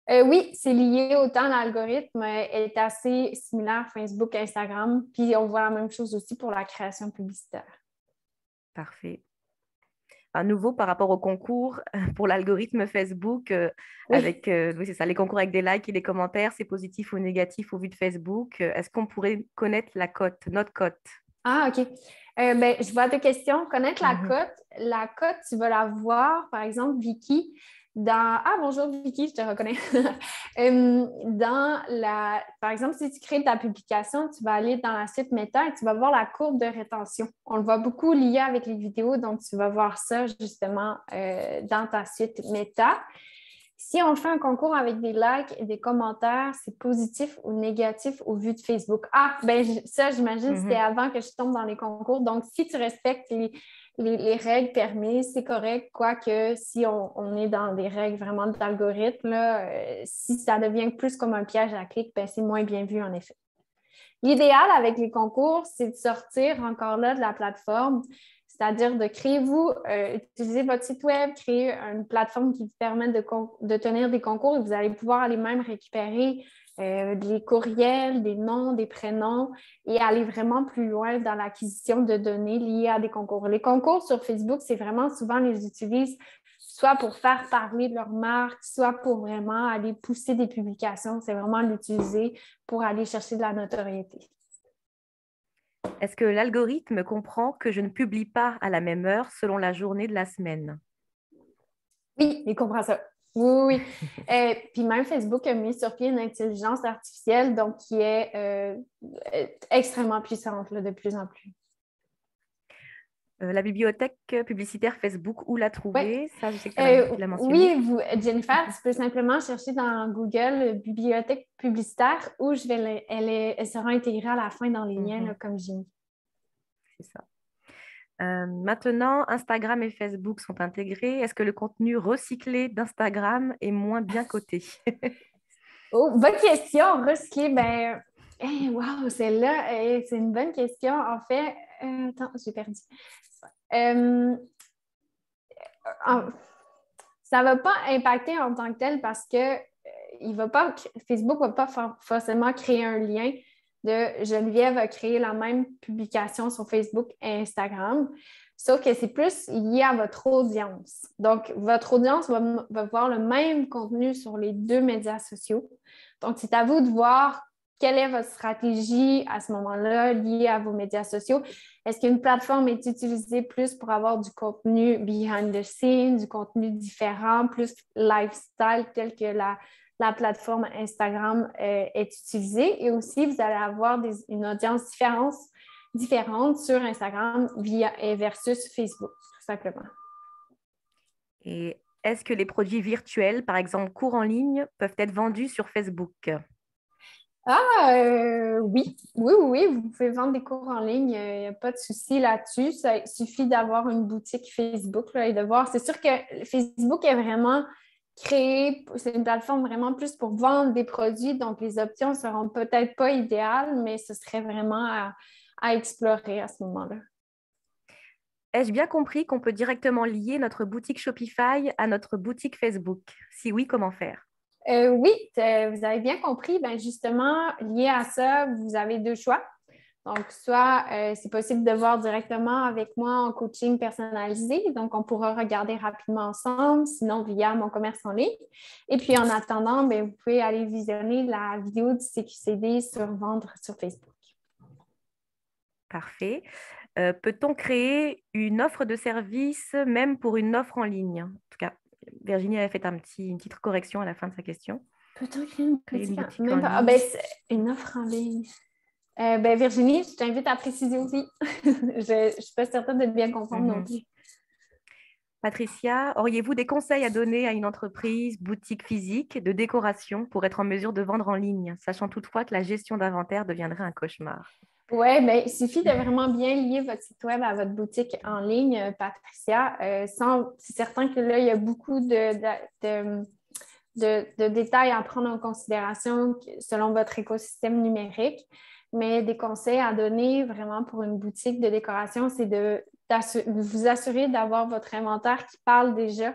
Oui, c'est lié autant à l'algorithme, est assez similaire Facebook, Instagram, puis on voit la même chose aussi pour la création publicitaire. Parfait. À nouveau, par rapport au concours, pour l'algorithme Facebook, Oui. oui, c'est ça, les concours avec des likes et des commentaires, c'est positif ou négatif au vu de Facebook. Est-ce qu'on pourrait connaître la cote, notre cote? Ah, OK. Ben, je vois tes questions. Connaître Mhm. la cote, tu vas la voir, par exemple, Vicky, dans... Ah, bonjour Vicky, je te reconnais. Par exemple, si tu crées ta publication, tu vas aller dans la suite Meta et tu vas voir la courbe de rétention. On le voit beaucoup lié avec les vidéos, donc tu vas voir ça justement dans ta suite Meta. Si on fait un concours avec des likes et des commentaires, c'est positif ou négatif au vu de Facebook? Ah, ben ça, j'imagine, c'était Mhm. avant que je tombe dans les concours. Donc, si tu respectes les règles permises, c'est correct. Quoique, si on est dans des règles vraiment d'algorithme, si ça devient plus comme un piège à clic, ben, c'est moins bien vu, en effet. L'idéal avec les concours, c'est de sortir encore là de la plateforme, c'est-à-dire de utiliser votre site web, créer une plateforme qui vous permet de tenir des concours et vous allez pouvoir aller même récupérer des courriels, des noms, des prénoms et aller vraiment plus loin dans l'acquisition de données liées à des concours. Les concours sur Facebook, c'est vraiment souvent, les utilisent soit pour faire parler de leur marque, soit pour vraiment aller pousser des publications. C'est vraiment l'utiliser pour aller chercher de la notoriété. Est-ce que l'algorithme comprend que je ne publie pas à la même heure selon la journée de la semaine? Oui, il comprend ça. Oui, oui. Puis même Facebook a mis sur pied une intelligence artificielle donc qui est extrêmement puissante là, de plus en plus. La bibliothèque publicitaire Facebook, où la Oui. trouver? Ça, je sais que tu l'as mentionné. Oui, Jennifer, tu peux simplement chercher dans Google bibliothèque publicitaire où elle sera intégrée à la fin dans les liens là, Mhm. comme j'ai mis. C'est ça. Maintenant, Instagram et Facebook sont intégrés. Est-ce que le contenu recyclé d'Instagram est moins bien coté? Oh, bonne question. Recycler, ben, wow, celle-là, c'est une bonne question. En fait, attends, j'ai perdu. Euh, en- Ça ne va pas impacter en tant que tel parce que Facebook ne va pas forcément créer un lien de Geneviève a créé la même publication sur Facebook et Instagram. Sauf que c'est plus lié à votre audience. Donc, votre audience va voir le même contenu sur les deux médias sociaux. Donc, c'est à vous de voir quelle est votre stratégie à ce moment-là liée à vos médias sociaux. Est-ce qu'une plateforme est utilisée plus pour avoir du contenu behind the scenes, du contenu différent, plus lifestyle, tel que la plateforme Instagram est utilisée? Et aussi, vous allez avoir une audience différente sur Instagram versus Facebook, tout simplement. Et est-ce que les produits virtuels, par exemple cours en ligne, peuvent être vendus sur Facebook? Oui, oui, oui, oui, vous pouvez vendre des cours en ligne, il n'y a pas de souci là-dessus. Ça suffit d'avoir une boutique Facebook là, et de voir. C'est sûr que Facebook est vraiment créé, c'est une plateforme vraiment plus pour vendre des produits, donc les options ne seront peut-être pas idéales, mais ce serait vraiment à explorer à ce moment-là. Ai-je bien compris qu'on peut directement lier notre boutique Shopify à notre boutique Facebook? Si oui, comment faire? Oui, vous avez bien compris. Ben justement, lié à ça, vous avez deux choix. Donc, soit c'est possible de voir directement avec moi en coaching personnalisé. Donc, on pourra regarder rapidement ensemble, sinon via mon commerce en ligne. Et puis, en attendant, bien, vous pouvez aller visionner la vidéo du CQCD sur vendre sur Facebook. Parfait. Peut-on créer une offre de service même pour une offre en ligne? En tout cas, Virginie avait fait une petite correction à la fin de sa question. Peut-on créer une Créer une boutique? boutique Même en pas. Ah, ligne. ben, c'est une offre en ligne. Ben, Virginie, je t'invite à préciser aussi. Je ne suis pas certaine de bien comprendre non plus. Patricia, auriez-vous des conseils à donner à une entreprise, boutique physique de décoration pour être en mesure de vendre en ligne, sachant toutefois que la gestion d'inventaire deviendrait un cauchemar? Oui, bien, il suffit de vraiment bien lier votre site web à votre boutique en ligne, Patricia. C'est certain que là, il y a beaucoup de détails à prendre en considération selon votre écosystème numérique, mais des conseils à donner vraiment pour une boutique de décoration, c'est de vous assurer d'avoir votre inventaire qui parle déjà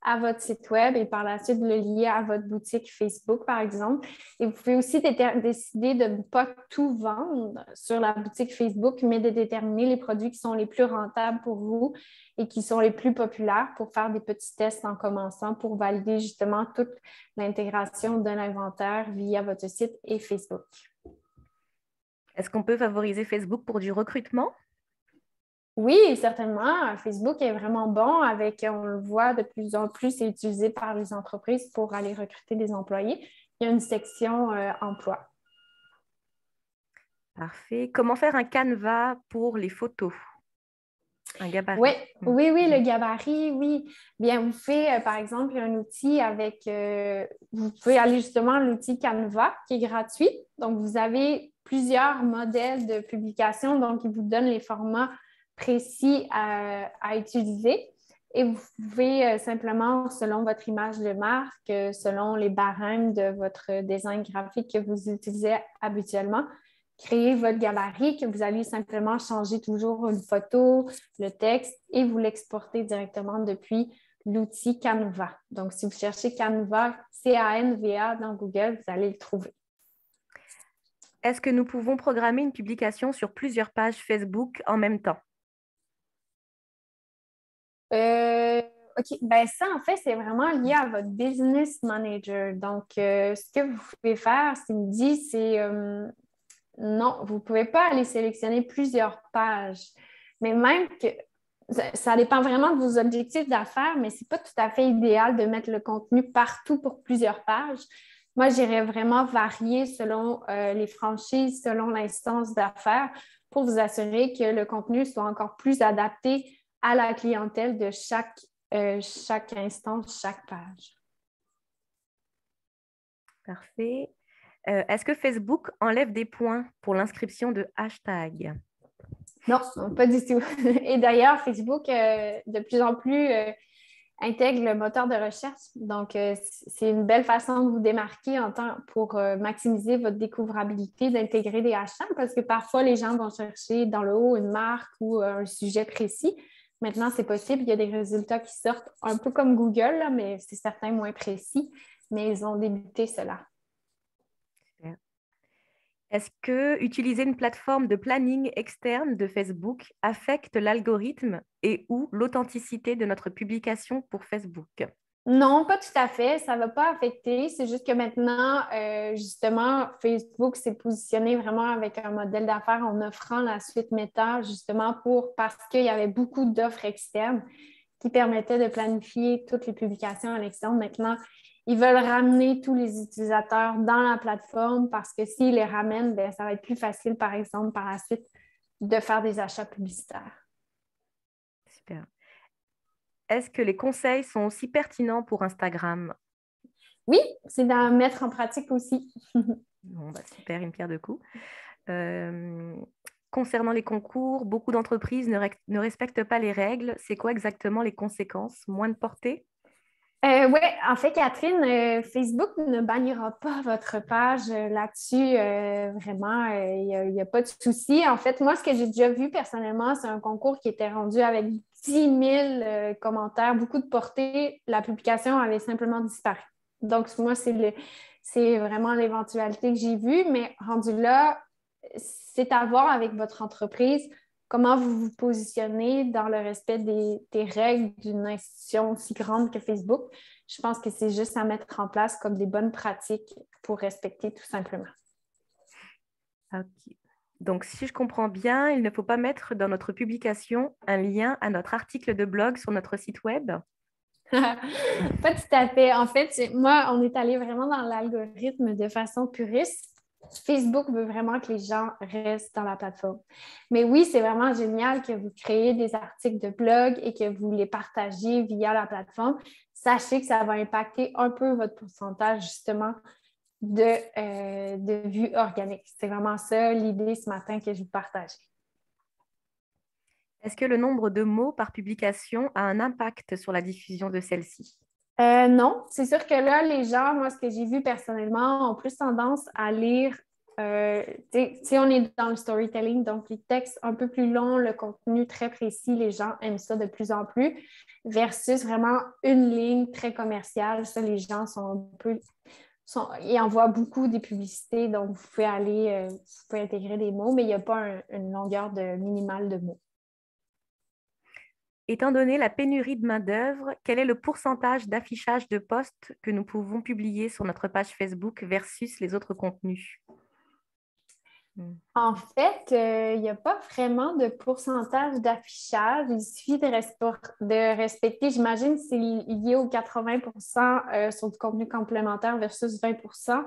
à votre site web et par la suite le lier à votre boutique Facebook, par exemple. Et vous pouvez aussi décider de ne pas tout vendre sur la boutique Facebook, mais de déterminer les produits qui sont les plus rentables pour vous et qui sont les plus populaires pour faire des petits tests en commençant pour valider justement toute l'intégration de l'inventaire via votre site et Facebook. Est-ce qu'on peut favoriser Facebook pour du recrutement? Oui, certainement. Facebook est vraiment bon on le voit de plus en plus, c'est utilisé par les entreprises pour aller recruter des employés. Il y a une section emploi. Parfait. Comment faire un canevas pour les photos? Un gabarit. Oui, le gabarit, oui. Bien, vous faites, par exemple, un outil vous pouvez aller justement à l'outil Canva qui est gratuit. Donc, vous avez plusieurs modèles de publication, donc il vous donne les formats précis à utiliser. Et vous pouvez simplement, selon votre image de marque, selon les barèmes de votre design graphique que vous utilisez habituellement, créer votre gabarit que vous allez simplement changer toujours une photo, le texte et vous l'exporter directement depuis l'outil Canva. Donc, si vous cherchez Canva, C-A-N-V-A dans Google, vous allez le trouver. Est-ce que nous pouvons programmer une publication sur plusieurs pages Facebook en même temps? OK. Ben ça, en fait, c'est vraiment lié à votre business manager. Donc, ce que vous pouvez faire, c'est me dit, c'est non, vous ne pouvez pas aller sélectionner plusieurs pages. Mais même que ça dépend vraiment de vos objectifs d'affaires, mais ce n'est pas tout à fait idéal de mettre le contenu partout pour plusieurs pages. Moi, j'irais vraiment varier selon les franchises, selon l'instance d'affaires pour vous assurer que le contenu soit encore plus adapté à la clientèle de chaque instance, chaque page. Parfait. Est-ce que Facebook enlève des points pour l'inscription de hashtags? Non, pas du tout. Et d'ailleurs, Facebook, de plus en plus, intègre le moteur de recherche. Donc, c'est une belle façon de vous démarquer pour maximiser votre découvrabilité, d'intégrer des hashtags parce que parfois, les gens vont chercher dans le haut une marque ou un sujet précis. Maintenant, c'est possible. Il y a des résultats qui sortent un peu comme Google, là, mais c'est certain moins précis. Mais ils ont débuté cela. Est-ce que utiliser une plateforme de planning externe de Facebook affecte l'algorithme et ou l'authenticité de notre publication pour Facebook? Non, pas tout à fait. Ça ne va pas affecter. C'est juste que maintenant, justement, Facebook s'est positionné vraiment avec un modèle d'affaires en offrant la suite Meta, justement, parce qu'il y avait beaucoup d'offres externes qui permettaient de planifier toutes les publications à l'externe. Maintenant, ils veulent ramener tous les utilisateurs dans la plateforme parce que s'ils les ramènent, bien, ça va être plus facile, par exemple, par la suite, de faire des achats publicitaires. Super. Est-ce que les conseils sont aussi pertinents pour Instagram? Oui, c'est d'en mettre en pratique aussi. Bon, super, une pierre deux coups. Concernant les concours, beaucoup d'entreprises ne respectent pas les règles. C'est quoi exactement les conséquences? Moins de portée? Oui, en fait, Catherine, Facebook ne bannira pas votre page là-dessus. Vraiment, il n'y a pas de souci. En fait, moi, ce que j'ai déjà vu personnellement, c'est un concours qui était rendu avec 10 000 commentaires, beaucoup de portée. La publication avait simplement disparu. Donc, moi, c'est vraiment l'éventualité que j'ai vue, mais rendu là, c'est à voir avec votre entreprise comment vous vous positionnez dans le respect des règles d'une institution aussi grande que Facebook. Je pense que c'est juste à mettre en place comme des bonnes pratiques pour respecter tout simplement. OK. Donc, si je comprends bien, il ne faut pas mettre dans notre publication un lien à notre article de blog sur notre site web? Pas tout à fait. En fait, moi, on est allé vraiment dans l'algorithme de façon puriste. Facebook veut vraiment que les gens restent dans la plateforme. Mais oui, c'est vraiment génial que vous créez des articles de blog et que vous les partagez via la plateforme. Sachez que ça va impacter un peu votre pourcentage justement de vues organiques. C'est vraiment ça l'idée ce matin que je vous partage. Est-ce que le nombre de mots par publication a un impact sur la diffusion de celle-ci? Non, c'est sûr que là, les gens, moi, ce que j'ai vu personnellement, ont plus tendance à lire Si on est dans le storytelling, donc les textes un peu plus longs, le contenu très précis, les gens aiment ça de plus en plus, versus vraiment une ligne très commerciale. Ça, les gens sont un peu... ils envoient beaucoup des publicités, donc vous pouvez aller, vous pouvez intégrer des mots, mais il n'y a pas une longueur minimale de mots. Étant donné la pénurie de main-d'œuvre, quel est le pourcentage d'affichage de posts que nous pouvons publier sur notre page Facebook versus les autres contenus? En fait, il n'y a pas vraiment de pourcentage d'affichage. Il suffit de respecter, j'imagine, c'est lié aux 80% sur du contenu complémentaire versus 20%.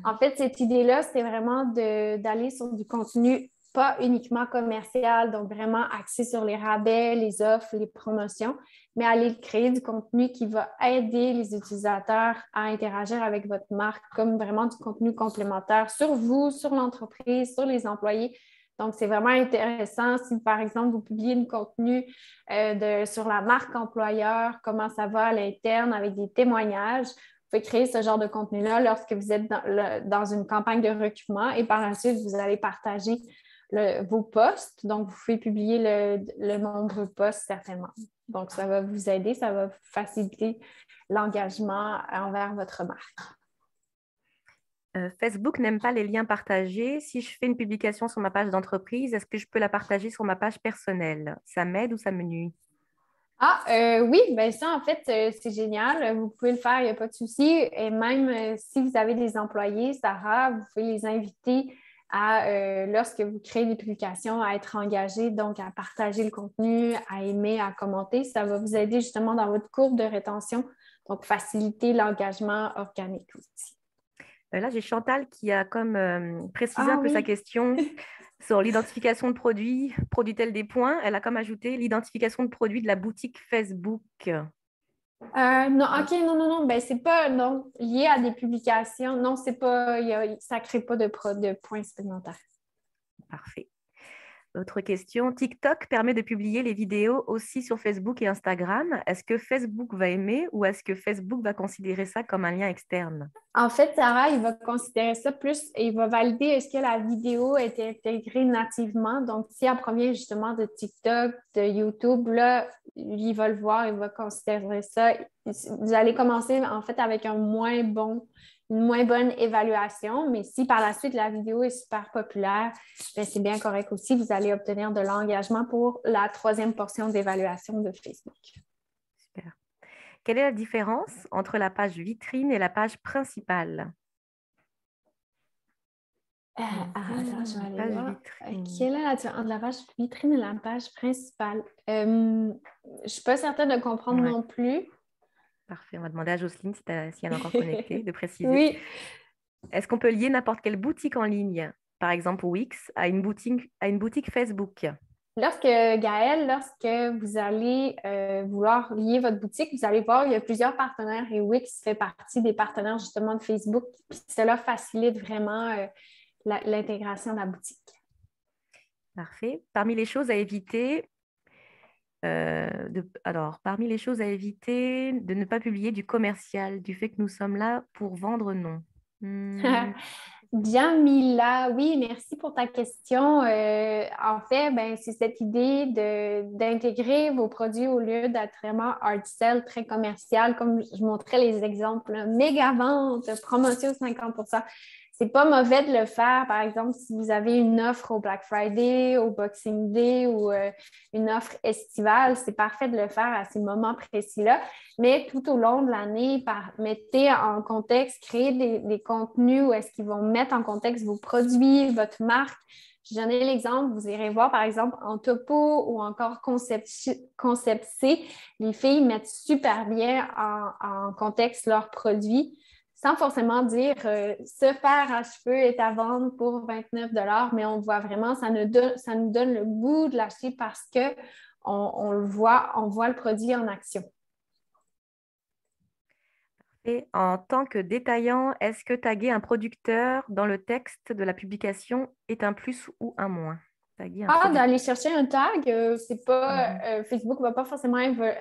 En fait, cette idée-là, c'était vraiment d'aller sur du contenu pas uniquement commercial, donc vraiment axé sur les rabais, les offres, les promotions, mais aller créer du contenu qui va aider les utilisateurs à interagir avec votre marque, comme vraiment du contenu complémentaire sur vous, sur l'entreprise, sur les employés. Donc, c'est vraiment intéressant si, par exemple, vous publiez du contenu sur la marque employeur, comment ça va à l'interne avec des témoignages. Vous pouvez créer ce genre de contenu-là lorsque vous êtes dans une campagne de recrutement et par la suite, vous allez partager vos posts. Donc, vous pouvez publier le nombre de posts certainement. Donc, ça va vous aider, ça va faciliter l'engagement envers votre marque. Facebook n'aime pas les liens partagés. Si je fais une publication sur ma page d'entreprise, est-ce que je peux la partager sur ma page personnelle? Ça m'aide ou ça me nuit? Oui, bien ça, en fait, c'est génial. Vous pouvez le faire, il n'y a pas de souci. Et même si vous avez des employés, Sarah, vous pouvez les inviter lorsque vous créez des publications, à être engagés, donc à partager le contenu, à aimer, à commenter. Ça va vous aider justement dans votre courbe de rétention, donc faciliter l'engagement organique aussi. Là, j'ai Chantal qui a comme précisé un peu sa question sur l'identification de produits. Produit-elle des points? Elle a comme ajouté l'identification de produits de la boutique Facebook. Non, OK, non. Ben, c'est pas lié à des publications. Non, c'est pas, ça ne crée pas de points supplémentaires. Parfait. Autre question. TikTok permet de publier les vidéos aussi sur Facebook et Instagram. Est-ce que Facebook va aimer ou est-ce que Facebook va considérer ça comme un lien externe? En fait, Sarah, il va considérer ça plus et il va valider est-ce que la vidéo est intégrée nativement. Donc, si elle provient justement de TikTok, de YouTube, là, il va le voir, il va considérer ça. Vous allez commencer en fait avec une moins bonne évaluation, mais si par la suite la vidéo est super populaire, bien, c'est bien correct aussi. Vous allez obtenir de l'engagement pour la 3e portion d'évaluation de Facebook. Super. Quelle est la différence entre la page vitrine et la page principale? Attends, je vais aller voir. Quelle est la différence entre la page vitrine et la page principale? Je ne suis pas certaine de comprendre non plus. Parfait. On va demander à Jocelyne si elle est encore connectée de préciser. Oui. Est-ce qu'on peut lier n'importe quelle boutique en ligne, par exemple Wix, à une boutique Facebook? Lorsque vous allez vouloir lier votre boutique, vous allez voir, il y a plusieurs partenaires et Wix fait partie des partenaires justement de Facebook. Puis cela facilite vraiment l'intégration de la boutique. Parfait. Parmi les choses à éviter, de ne pas publier du commercial, du fait que nous sommes là pour vendre, non. Jamila, oui, merci pour ta question. En fait, c'est cette idée d'intégrer vos produits au lieu d'être vraiment hard sell, très commercial, comme je montrais les exemples, là, méga vente, promotion 50%. C'est pas mauvais de le faire, par exemple, si vous avez une offre au Black Friday, au Boxing Day ou une offre estivale, c'est parfait de le faire à ces moments précis-là. Mais tout au long de l'année, mettez en contexte, créez des contenus où est-ce qu'ils vont mettre en contexte vos produits, votre marque. Je donnais l'exemple, vous irez voir par exemple en topo ou encore concept C, les filles mettent super bien en contexte leurs produits, sans forcément dire ce fer à cheveux est à vendre pour 29 $, mais on voit vraiment, ça nous donne le goût de l'acheter parce qu'on le voit, on voit le produit en action. Et en tant que détaillant, est-ce que taguer un producteur dans le texte de la publication est un plus ou un moins? D'aller chercher un tag, c'est pas Facebook ne va pas forcément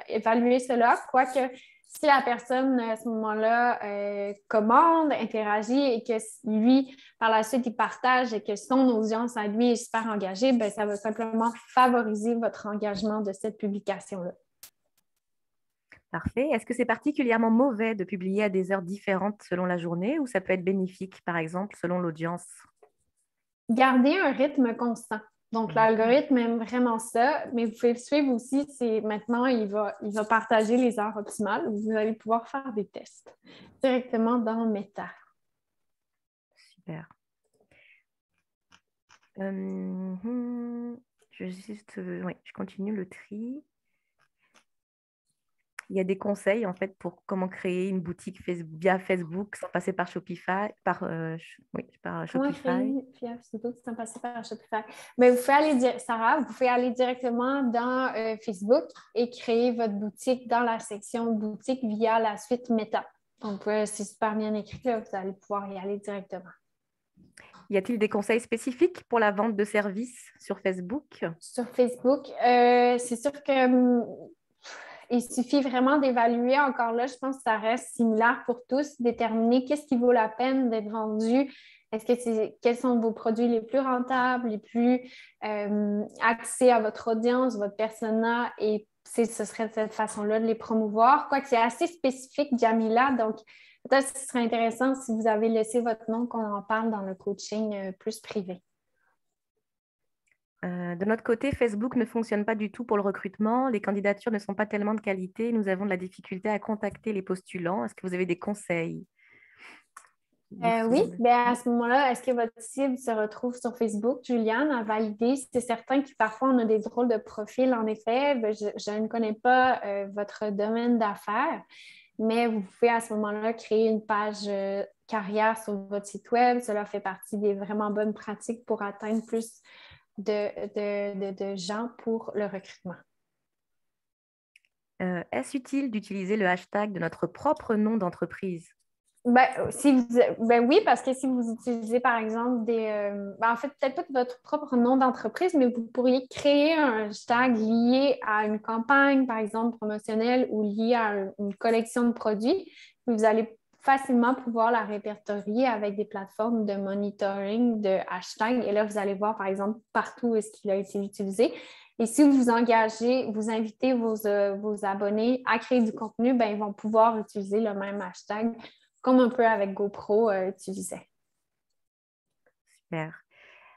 évaluer cela, quoique Si la personne, à ce moment-là, commande, interagit et que lui, par la suite, il partage et que son audience à lui est super engagée, bien, ça va simplement favoriser votre engagement de cette publication-là. Parfait. Est-ce que c'est particulièrement mauvais de publier à des heures différentes selon la journée ou ça peut être bénéfique, par exemple, selon l'audience? Gardez un rythme constant. Donc, l'algorithme aime vraiment ça, mais vous pouvez le suivre aussi. Maintenant, il va partager les heures optimales. Vous allez pouvoir faire des tests directement dans Meta. Super. Je continue le tri. Il y a des conseils en fait pour comment créer une boutique via Facebook sans passer par Shopify, par Comment Shopify. créer une via Facebook sans passer par Shopify? Mais vous pouvez aller Sarah, vous pouvez aller directement dans Facebook et créer votre boutique dans la section boutique via la suite Meta. Donc, c'est super bien écrit, là, vous allez pouvoir y aller directement. Y a-t-il des conseils spécifiques pour la vente de services sur Facebook? Sur Facebook, c'est sûr que il suffit vraiment d'évaluer. Encore là, je pense que ça reste similaire pour tous, déterminer qu'est-ce qui vaut la peine d'être vendu. Quels sont vos produits les plus rentables, les plus axés à votre audience, votre persona, et ce serait de cette façon-là de les promouvoir. Quoique c'est assez spécifique, Jamila, donc peut-être que ce serait intéressant si vous avez laissé votre nom qu'on en parle dans le coaching plus privé. De notre côté, Facebook ne fonctionne pas du tout pour le recrutement. Les candidatures ne sont pas tellement de qualité. Nous avons de la difficulté à contacter les postulants. Est-ce que vous avez des conseils? Oui, bien à ce moment-là, est-ce que votre cible se retrouve sur Facebook? Juliane, à valider. C'est certain que parfois, on a des drôles de profils. En effet, je ne connais pas votre domaine d'affaires, mais vous pouvez à ce moment-là créer une page carrière sur votre site Web. Cela fait partie des vraiment bonnes pratiques pour atteindre plus de gens pour le recrutement. Est-ce utile d'utiliser le hashtag de notre propre nom d'entreprise? Oui, parce que si vous utilisez, par exemple, en fait, peut-être pas votre propre nom d'entreprise, mais vous pourriez créer un hashtag lié à une campagne, par exemple, promotionnelle ou lié à une collection de produits. Vous allez facilement pouvoir la répertorier avec des plateformes de monitoring de hashtags. Et là, vous allez voir, par exemple, partout où est-ce qu'il a été utilisé. Et si vous invitez vos abonnés à créer du contenu, bien, ils vont pouvoir utiliser le même hashtag comme un peu avec GoPro utilisait. Super.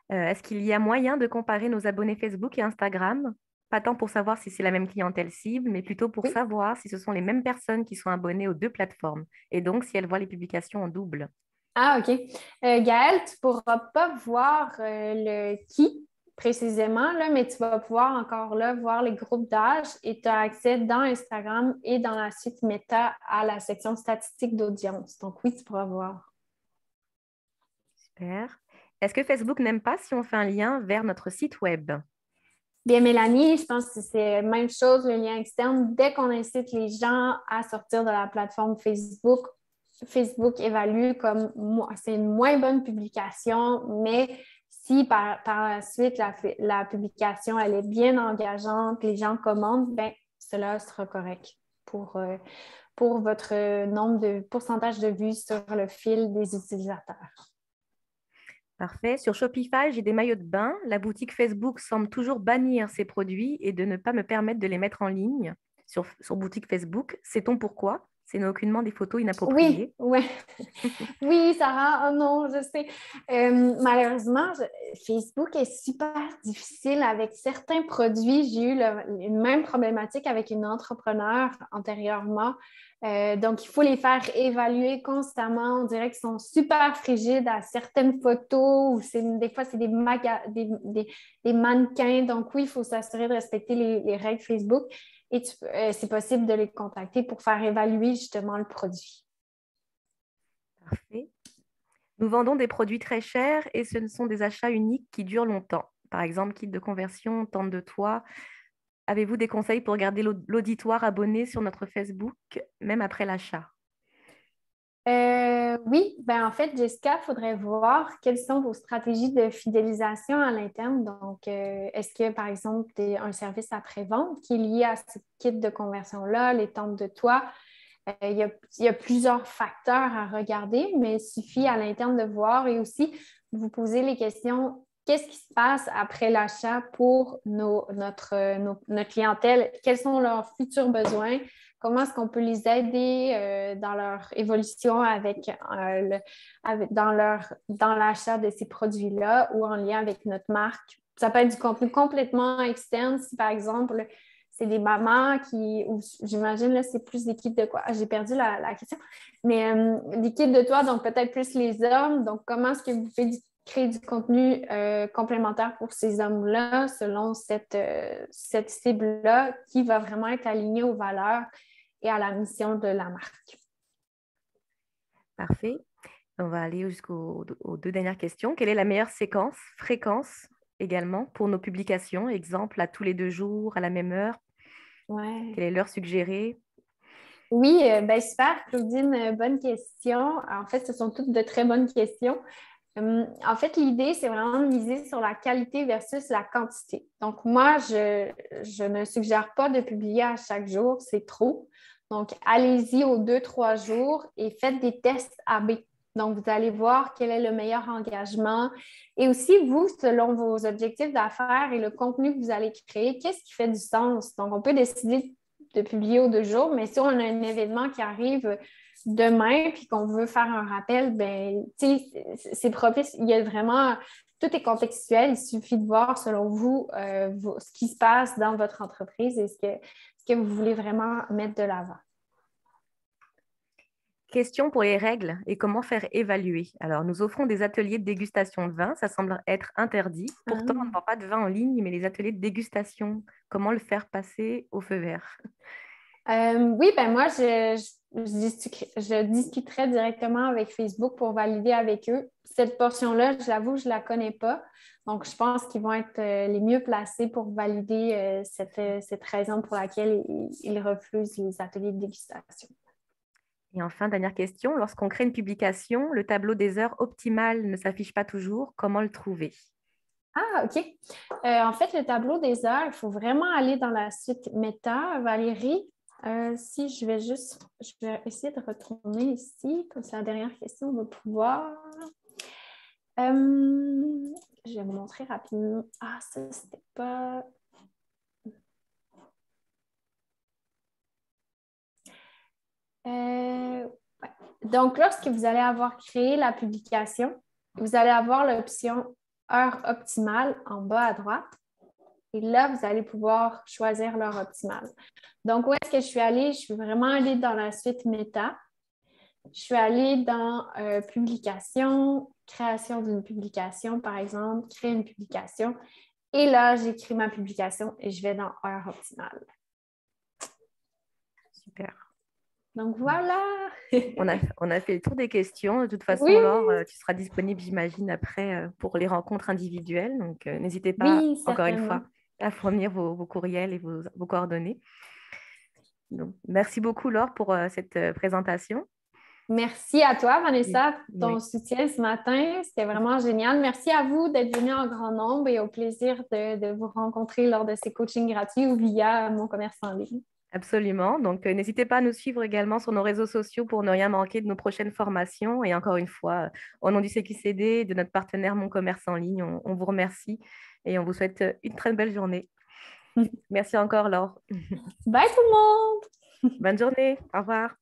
Est-ce qu'il y a moyen de comparer nos abonnés Facebook et Instagram? Pas tant pour savoir si c'est la même clientèle cible, mais plutôt pour savoir si ce sont les mêmes personnes qui sont abonnées aux deux plateformes et donc si elles voient les publications en double. Ah, OK. Gaëlle, tu ne pourras pas voir le qui précisément, là, mais tu vas pouvoir encore là voir les groupes d'âge et tu as accès dans Instagram et dans la suite Meta à la section statistique d'audience. Donc oui, tu pourras voir. Super. Est-ce que Facebook n'aime pas si on fait un lien vers notre site web? Bien, Mélanie, je pense que c'est la même chose, le lien externe. Dès qu'on incite les gens à sortir de la plateforme Facebook, Facebook évalue comme c'est une moins bonne publication, mais si par la suite la publication elle est bien engageante, les gens commandent, bien, cela sera correct pour votre nombre de pourcentage de vues sur le fil des utilisateurs. Parfait. Sur Shopify, j'ai des maillots de bain. La boutique Facebook semble toujours bannir ces produits et de ne pas me permettre de les mettre en ligne sur boutique Facebook. Sait-on pourquoi? Ce n'est aucunement des photos inappropriées. Oui. Oui, Sarah, oh non, je sais. Malheureusement, Facebook est super difficile avec certains produits. J'ai eu une même problématique avec une entrepreneur antérieurement. Donc, il faut les faire évaluer constamment. On dirait qu'ils sont super frigides à certaines photos ou des fois, c'est des mannequins. Donc, oui, il faut s'assurer de respecter les règles Facebook et c'est possible de les contacter pour faire évaluer justement le produit. Parfait. Nous vendons des produits très chers et ce sont des achats uniques qui durent longtemps. Par exemple, kit de conversion, tente de toit. Avez-vous des conseils pour garder l'auditoire abonné sur notre Facebook, même après l'achat? Oui, en fait, Jessica, il faudrait voir quelles sont vos stratégies de fidélisation à l'interne. Donc, est-ce que, par exemple, un service après-vente qui est lié à ce kit de conversion-là, les tentes de toit? Il y a plusieurs facteurs à regarder, mais il suffit à l'interne de voir et aussi vous poser les questions. Qu'est-ce qui se passe après l'achat pour notre clientèle? Quels sont leurs futurs besoins? Comment est-ce qu'on peut les aider dans leur évolution dans l'achat de ces produits-là ou en lien avec notre marque? Ça peut être du contenu complètement externe si, par exemple, c'est des mamans ou j'imagine, là, c'est plus des kits de quoi? Ah, j'ai perdu la question. Mais des kits de toit, donc peut-être plus les hommes. Donc, comment est-ce que vous pouvez créer du contenu complémentaire pour ces hommes-là selon cette cible-là qui va vraiment être alignée aux valeurs et à la mission de la marque. Parfait. On va aller aux 2 dernières questions. Quelle est la meilleure fréquence également pour nos publications? Exemple, à tous les 2 jours, à la même heure? Ouais. Quelle est l'heure suggérée? Oui, super, Claudine, bonne question. En fait, ce sont toutes de très bonnes questions. En fait, l'idée, c'est vraiment de miser sur la qualité versus la quantité. Donc, moi, je ne suggère pas de publier à chaque jour, c'est trop. Donc, allez-y aux 2-3 jours et faites des tests AB. Donc, vous allez voir quel est le meilleur engagement. Et aussi, vous, selon vos objectifs d'affaires et le contenu que vous allez créer, qu'est-ce qui fait du sens? Donc, on peut décider de publier aux 2 jours, mais si on a un événement qui arrive demain puis qu'on veut faire un rappel, ben, c'est propice. Il y a vraiment, tout est contextuel. Il suffit de voir, selon vous, ce qui se passe dans votre entreprise et ce que vous voulez vraiment mettre de l'avant. Question pour les règles et comment faire évaluer. Alors, nous offrons des ateliers de dégustation de vin. Ça semble être interdit. Pourtant, on ne vend pas de vin en ligne, mais les ateliers de dégustation, comment le faire passer au feu vert? Oui, ben moi, je discuterai directement avec Facebook pour valider avec eux. Cette portion-là, je l'avoue, je ne la connais pas. Donc, je pense qu'ils vont être les mieux placés pour valider cette raison pour laquelle ils refusent les ateliers de dégustation. Et enfin, dernière question, lorsqu'on crée une publication, le tableau des heures optimales ne s'affiche pas toujours. Comment le trouver? Ah, OK. En fait, le tableau des heures, il faut vraiment aller dans la suite Meta. Valérie, si je vais essayer de retourner ici, comme c'est la dernière question, on va pouvoir. Je vais vous montrer rapidement. Ah, ça, c'était pas. Ouais. Donc, lorsque vous allez avoir créé la publication, vous allez avoir l'option heure optimale en bas à droite. Et là, vous allez pouvoir choisir l'heure optimale. Donc, où est-ce que je suis allée? Je suis vraiment allée dans la suite Meta. Je suis allée dans publication, création d'une publication, par exemple, créer une publication. Et là, j'écris ma publication et je vais dans heure optimale. Super. Donc, voilà. On a fait le tour des questions. De toute façon, Oui. Laure, tu seras disponible, j'imagine, après pour les rencontres individuelles. Donc, n'hésitez pas, Oui, encore une certainement. fois, à fournir vos courriels et vos coordonnées. Donc, merci beaucoup, Laure, pour cette présentation. Merci à toi, Vanessa, pour ton Oui. soutien ce matin. C'était vraiment génial. Merci à vous d'être venus en grand nombre et au plaisir de vous rencontrer lors de ces coachings gratuits ou via mon commerce en ligne. Absolument. Donc, n'hésitez pas à nous suivre également sur nos réseaux sociaux pour ne rien manquer de nos prochaines formations. Et encore une fois, au nom du CQCD et de notre partenaire Mon Commerce en ligne, on vous remercie et on vous souhaite une très belle journée. Merci encore, Laure. Bye tout le monde! Bonne journée. Au revoir.